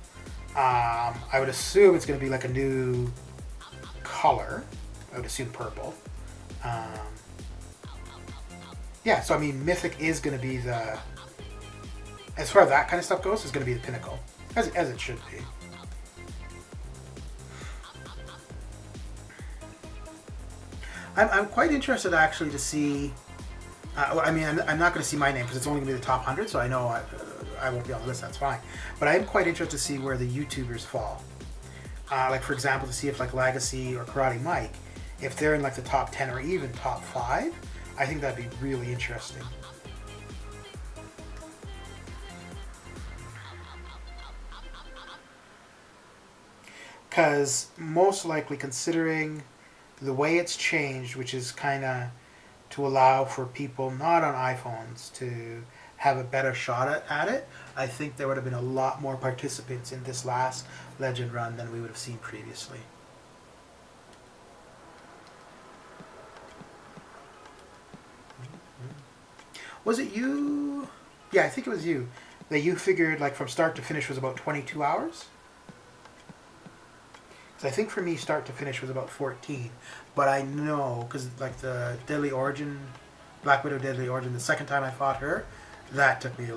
I would assume it's gonna be like a new color. I would assume purple. Yeah, so I mean, Mythic is gonna be the, as far as that kind of stuff goes, is gonna be the pinnacle, as it should be. I'm quite interested actually to see. I mean, I'm not going to see my name because it's only going to be the top 100, so I know I won't be on the list, that's fine. But I am quite interested to see where the YouTubers fall. Like, for example, to see if, like, Legacy or Karate Mike, if they're in, like, the top 10 or even top 5, I think that'd be really interesting. Because most likely, considering the way it's changed, which is kind of to allow for people not on iPhones to have a better shot at it, I think there would have been a lot more participants in this last Legend run than we would have seen previously. Was it you? Yeah, I think it was you. That you figured like from start to finish was about 22 hours? I think for me, start to finish was about 14. But I know, because like the Deadly Origin, Black Widow Deadly Origin, the second time I fought her, that took me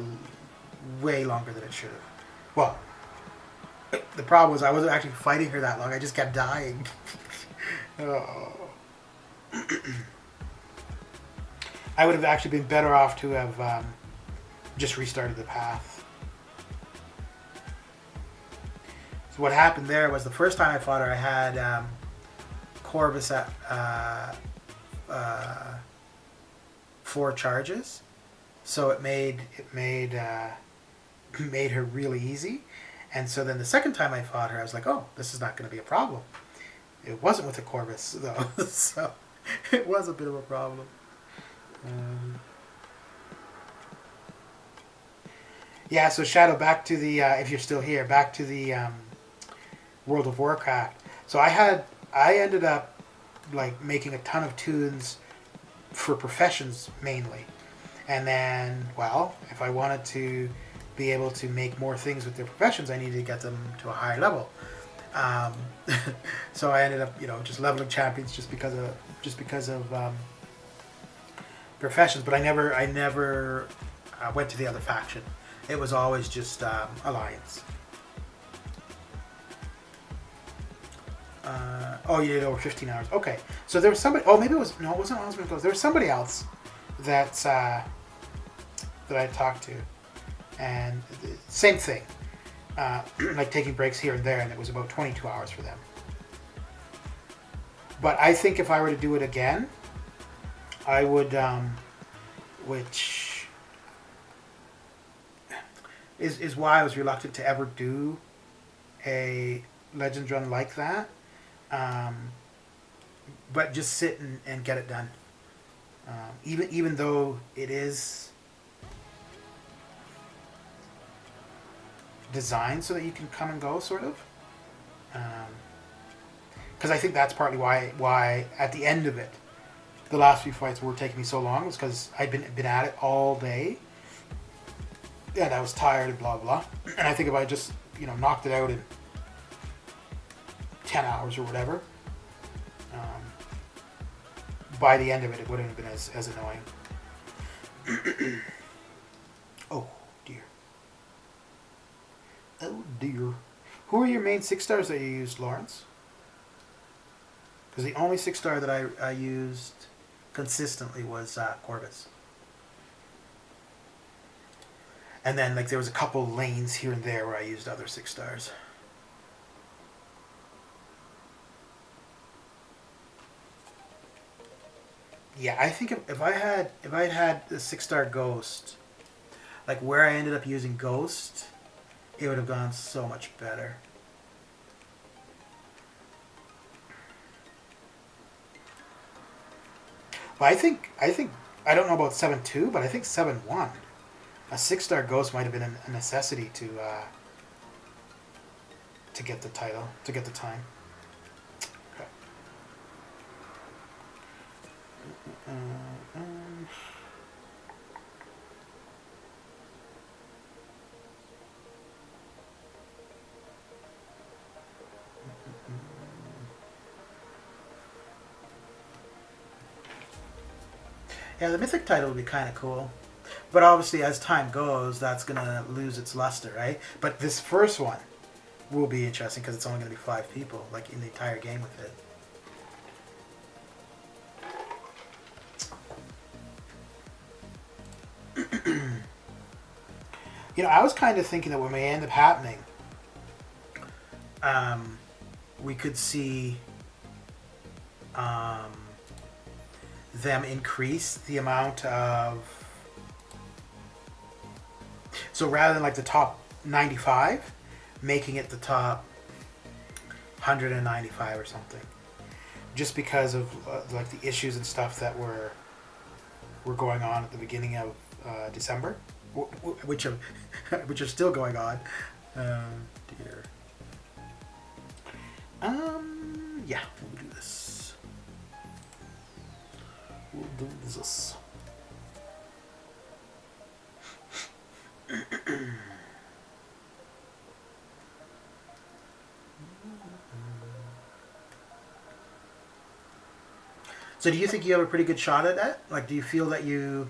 way longer than it should have. Well, the problem was I wasn't actually fighting her that long. I just kept dying. Oh. I would have actually been better off to have just restarted the path. So what happened there was the first time I fought her, I had 4 charges, so it made made her really easy. And so then the second time I fought her, I was like, oh, this is not going to be a problem. It wasn't with the Corvus though, so it was a bit of a problem. Yeah, so Shadow, back to the if you're still here, back to the World of Warcraft. So I ended up like making a ton of tunes for professions mainly, and then, well, if I wanted to be able to make more things with their professions, I needed to get them to a higher level. So I ended up, just leveling champions just because of professions. But I never went to the other faction. It was always just Alliance. Oh, you did over 15 hours. Okay, so there was somebody. Oh, maybe it wasn't Osmond Ghost. There was somebody else that I talked to, and same thing. Like taking breaks here and there, and it was about 22 hours for them. But I think if I were to do it again, I would, which is why I was reluctant to ever do a Legends run like that. But just sit and get it done. Even though it is designed so that you can come and go, sort of. Because I think that's partly why at the end of it, the last few fights were taking me so long, was because I'd been at it all day, and I was tired and blah blah. And I think if I just knocked it out in 10 hours or whatever, by the end of it, it wouldn't have been as annoying. Oh dear. Oh dear. Who are your main 6 stars that you used, Lawrence? Because the only 6 star that I used consistently was Corvus. And then there was a couple lanes here and there where I used other 6 stars. Yeah, I think if I had the 6 star Ghost, like where I ended up using Ghost, it would have gone so much better. But I think I don't know about 7-2, but I think 7-1. A 6 star Ghost might have been a necessity to get the title, to get the time. Okay. Yeah, the Mythic title would be kind of cool. But obviously, as time goes, that's going to lose its luster, right? But this first one will be interesting because it's only going to be 5 people, like in the entire game with it. I was kind of thinking that what may end up happening, we could see them increase the amount of... So rather than the top 95, making it the top 195 or something. Just because of the issues and stuff that were going on at the beginning of December, which are still going on. Dear. Yeah, we'll do this. We'll do this. So do you think you have a pretty good shot at that? Do you feel that you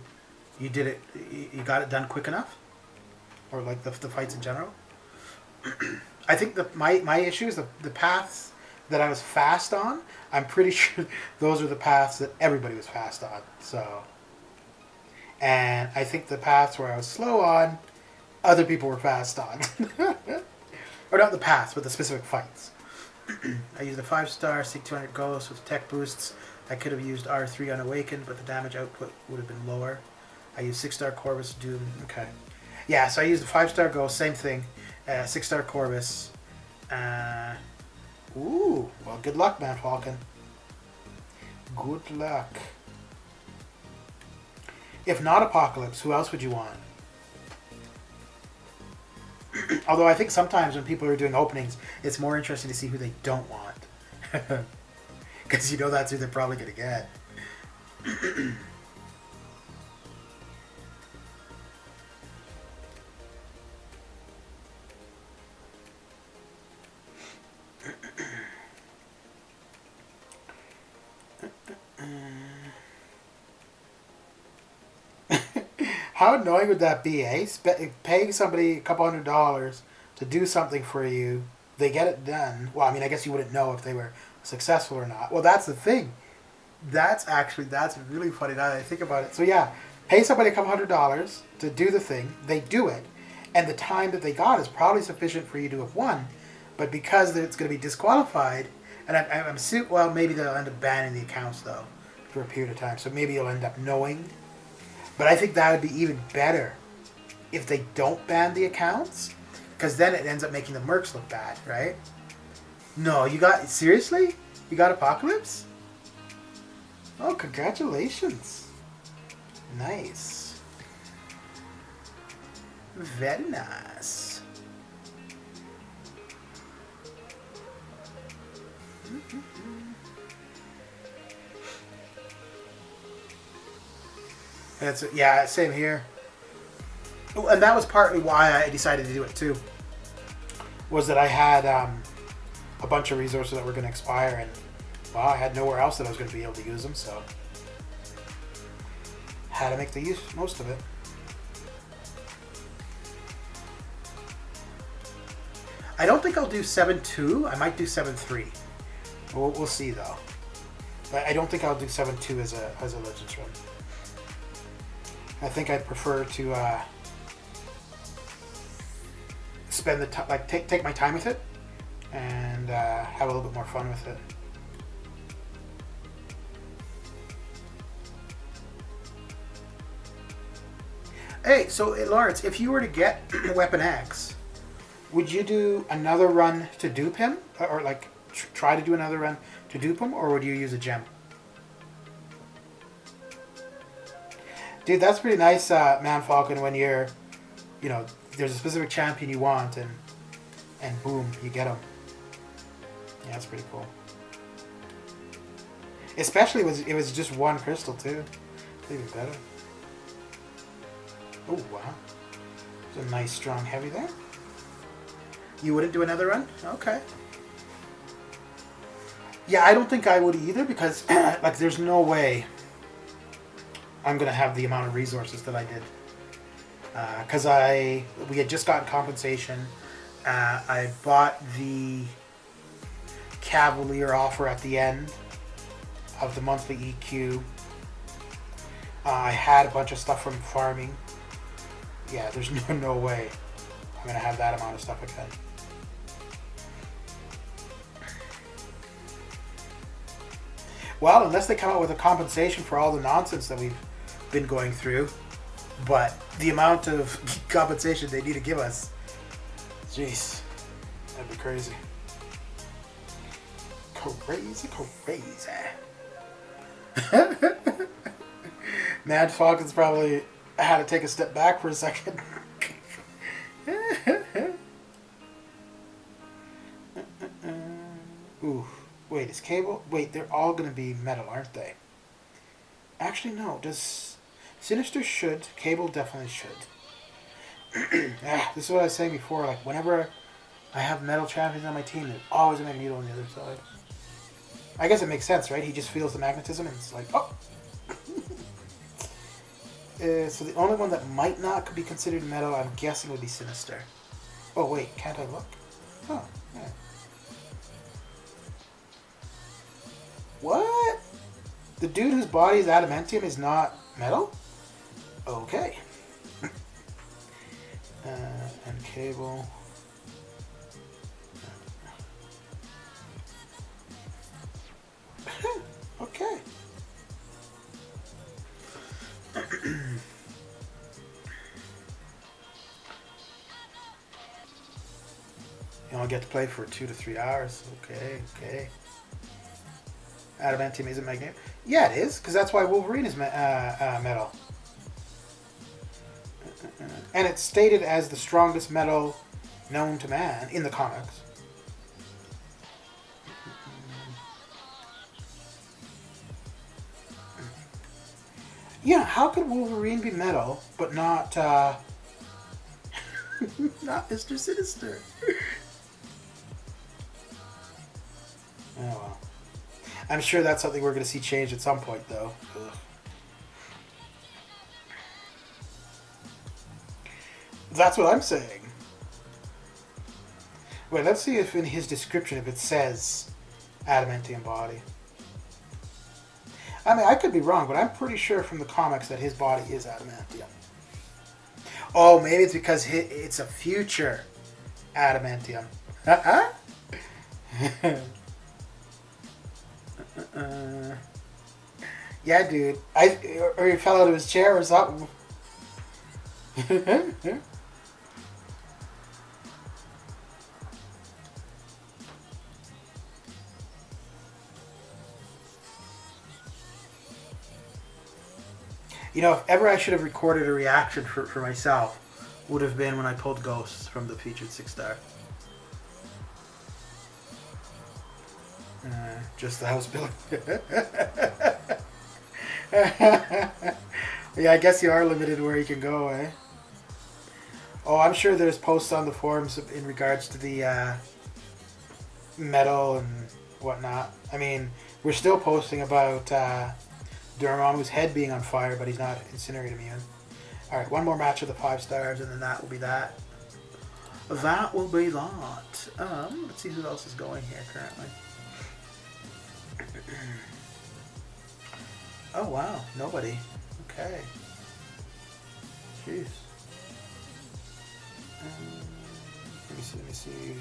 did it, you got it done quick enough? Or the fights in general? I think my issue is the paths that I was fast on, I'm pretty sure those are the paths that everybody was fast on. So, and I think the paths where I was slow on, other people were fast on. Or not the paths, but the specific fights. I used a 5-star Seek 200 Ghost with tech boosts I could have used R3 Unawakened, but the damage output would have been lower. I used 6-star Corvus Doom. Okay. Yeah, so I used the 5-star Ghost, same thing. 6-star Corvus. Ooh, well, good luck, Man Falcon. Good luck. If not Apocalypse, who else would you want? Although I think sometimes when people are doing openings, it's more interesting to see who they don't want. Because you know that's who they're probably going to get. How annoying would that be, eh? Paying somebody a couple $100 to do something for you, they get it done. Well, I mean, I guess you wouldn't know if they were successful or not. Well, that's the thing. That's really funny now that I think about it. So yeah, pay somebody a couple $100 to do the thing. They do it. And the time that they got is probably sufficient for you to have won. But because it's going to be disqualified, and I'm assuming, well, maybe they'll end up banning the accounts, though, for a period of time. So maybe you'll end up knowing. But I think that would be even better if they don't ban the accounts, because then it ends up making the mercs look bad, right? No, you got... Seriously? You got Apocalypse? Oh, congratulations. Nice. Very nice. Yeah, same here. And that was partly why I decided to do it too. Was that I had a bunch of resources that were going to expire, and well, I had nowhere else that I was going to be able to use them, so had to make the most of it. I don't think I'll do 7-2. I might do 7-3. We'll see though. But I don't think I'll do 7-2 as a Legends run. I think I'd prefer to spend the time, like take my time with it, and have a little bit more fun with it. Hey, so Lawrence, if you were to get Weapon X, would you do another run to dupe him, or like try to do another run to dupe him, or would you use a gem? Dude, that's pretty nice, Man Falcon, when you're, you know, there's a specific champion you want, and boom, you get him. Yeah, that's pretty cool. Especially it was just one crystal too. It's even better. Oh wow, there's a nice strong heavy there. You wouldn't do another run? Okay. Yeah, I don't think I would either, because like there's no way I'm gonna have the amount of resources that I did, because we had just gotten compensation. I bought the Cavalier offer at the end of the monthly EQ. I had a bunch of stuff from farming. Yeah, there's no way I'm gonna have that amount of stuff again. Well, unless they come out with a compensation for all the nonsense that we've been going through, but the amount of compensation they need to give us, jeez, that'd be crazy. Crazy. Mad Falcon's probably had to take a step back for a second. Ooh, wait, is Cable? Wait, they're all gonna be metal, aren't they? Actually, no. Does Sinister should? Cable definitely should. This is what I was saying before. Like, whenever I have metal champions on my team, there's always a Magneto on the other side. I guess it makes sense, right? He just feels the magnetism, and it's like, oh. So the only one that might not be considered metal, I'm guessing, would be Sinister. Oh wait, can't I look? Oh, yeah. What? The dude whose body is adamantium is not metal? Okay. And Cable. Okay. I'll get to play for 2 to 3 hours. Okay, okay. Adamantium isn't magnetic. Yeah, it is, because that's why Wolverine is metal. And it's stated as the strongest metal known to man in the comics. Yeah, how could Wolverine be metal, but not, not Mr. Sinister? Oh well. I'm sure that's something we're going to see change at some point, though. Ugh. That's what I'm saying. Wait, let's see if in his description if it says adamantium body. I mean, I could be wrong, but I'm pretty sure from the comics that his body is adamantium. Oh, maybe it's because it's a future adamantium. Yeah, dude. Or he fell out of his chair or something. You know, if ever I should have recorded a reaction for myself, would have been when I pulled Ghosts from the featured 6-star. Just the house building. Yeah, I guess you are limited where you can go, eh? Oh, I'm sure there's posts on the forums in regards to the metal and whatnot. I mean, we're still posting about Dormammu's head being on fire, but he's not incinerate immune. Alright, one more match of the 5 stars, and then that will be that. That will be that. Let's see who else is going here currently. Oh wow, nobody. Okay. Jeez. Let me see.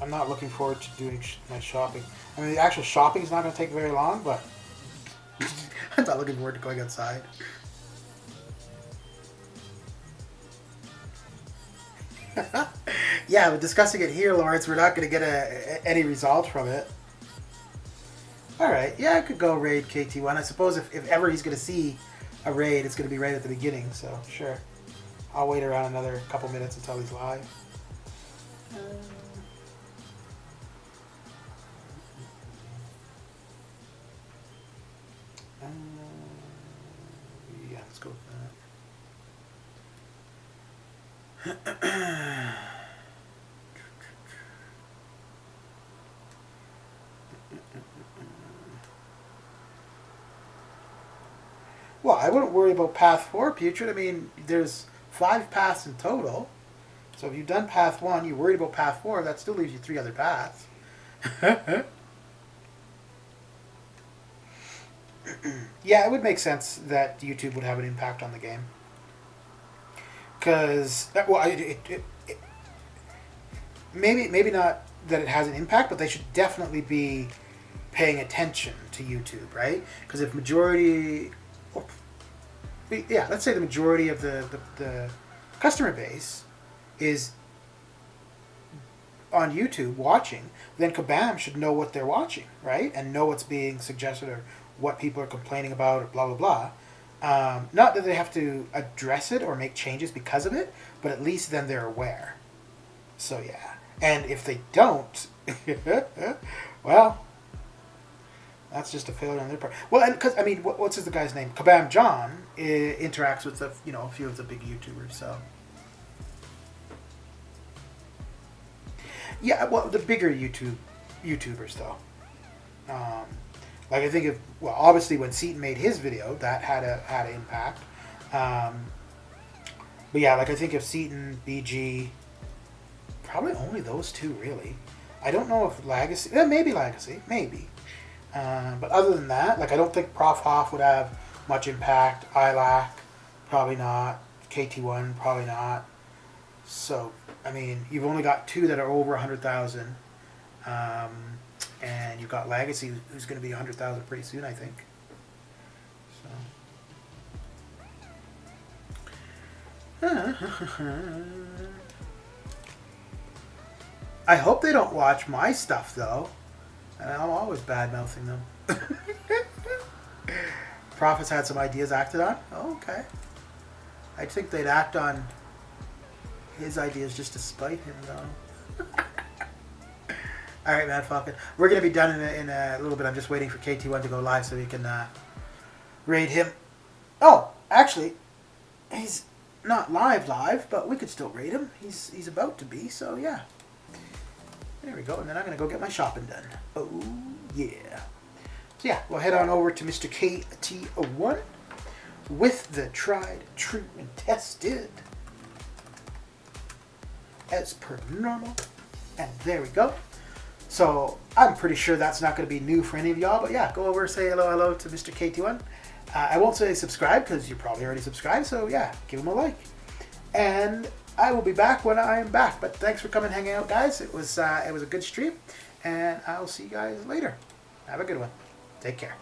I'm not looking forward to doing my shopping. I mean, the actual shopping is not going to take very long, but I'm not looking forward to going outside. Yeah, but discussing it here, Lawrence, we're not going to get any results from it. Alright, yeah, I could go raid KT1. I suppose if ever he's going to see a raid, it's going to be right at the beginning, so sure. I'll wait around another couple minutes until he's live. Yeah, let's go with that. Well, I wouldn't worry about path 4, Putrid. I mean, there's 5 paths in total. So if you've done path 1, you're worried about path 4, that still leaves you 3 other paths. Yeah, it would make sense that YouTube would have an impact on the game. Because, well, maybe not that it has an impact, but they should definitely be paying attention to YouTube, right? Because if majority... Yeah, let's say the majority of the customer base is on YouTube watching, then Kabam should know what they're watching, right? And know what's being suggested or what people are complaining about or blah, blah, blah. Not that they have to address it or make changes because of it, but at least then they're aware. So, yeah. And if they don't, well... That's just a failure on their part. Well, and because I mean, what's the guy's name? Kabam John interacts with a few of the big YouTubers. So yeah, well, the bigger YouTubers though. Like I think obviously when Seaton made his video, that had an impact. But yeah, like I think if Seaton, BG, probably only those two really. I don't know if Legacy, maybe Legacy, maybe. But other than that, like I don't think Prof Hoff would have much impact. ILAC, probably not. KT1, probably not. So, I mean, you've only got 2 that are over 100,000. And you've got Legacy, who's going to be 100,000 pretty soon, I think. So. I hope they don't watch my stuff, though. And I'm always bad-mouthing them. Prophets had some ideas acted on? Oh, okay. I think they'd act on his ideas just to spite him, though. Alright, Mad Falcon. We're going to be done in a little bit. I'm just waiting for KT1 to go live so we can raid him. Oh, actually, he's not live, but we could still raid him. He's about to be, so yeah. There we go, and then I'm going to go get my shopping done. Oh, yeah. So yeah, we'll head on over to Mr. KT1 with the tried, true, and tested as per normal. And there we go. So I'm pretty sure that's not going to be new for any of y'all, but yeah, go over and say hello to Mr. KT1. I won't say subscribe because you're probably already subscribed, so yeah, give him a like. And I will be back when I am back. But thanks for coming and hanging out, guys. It was a good stream, and I'll see you guys later. Have a good one. Take care.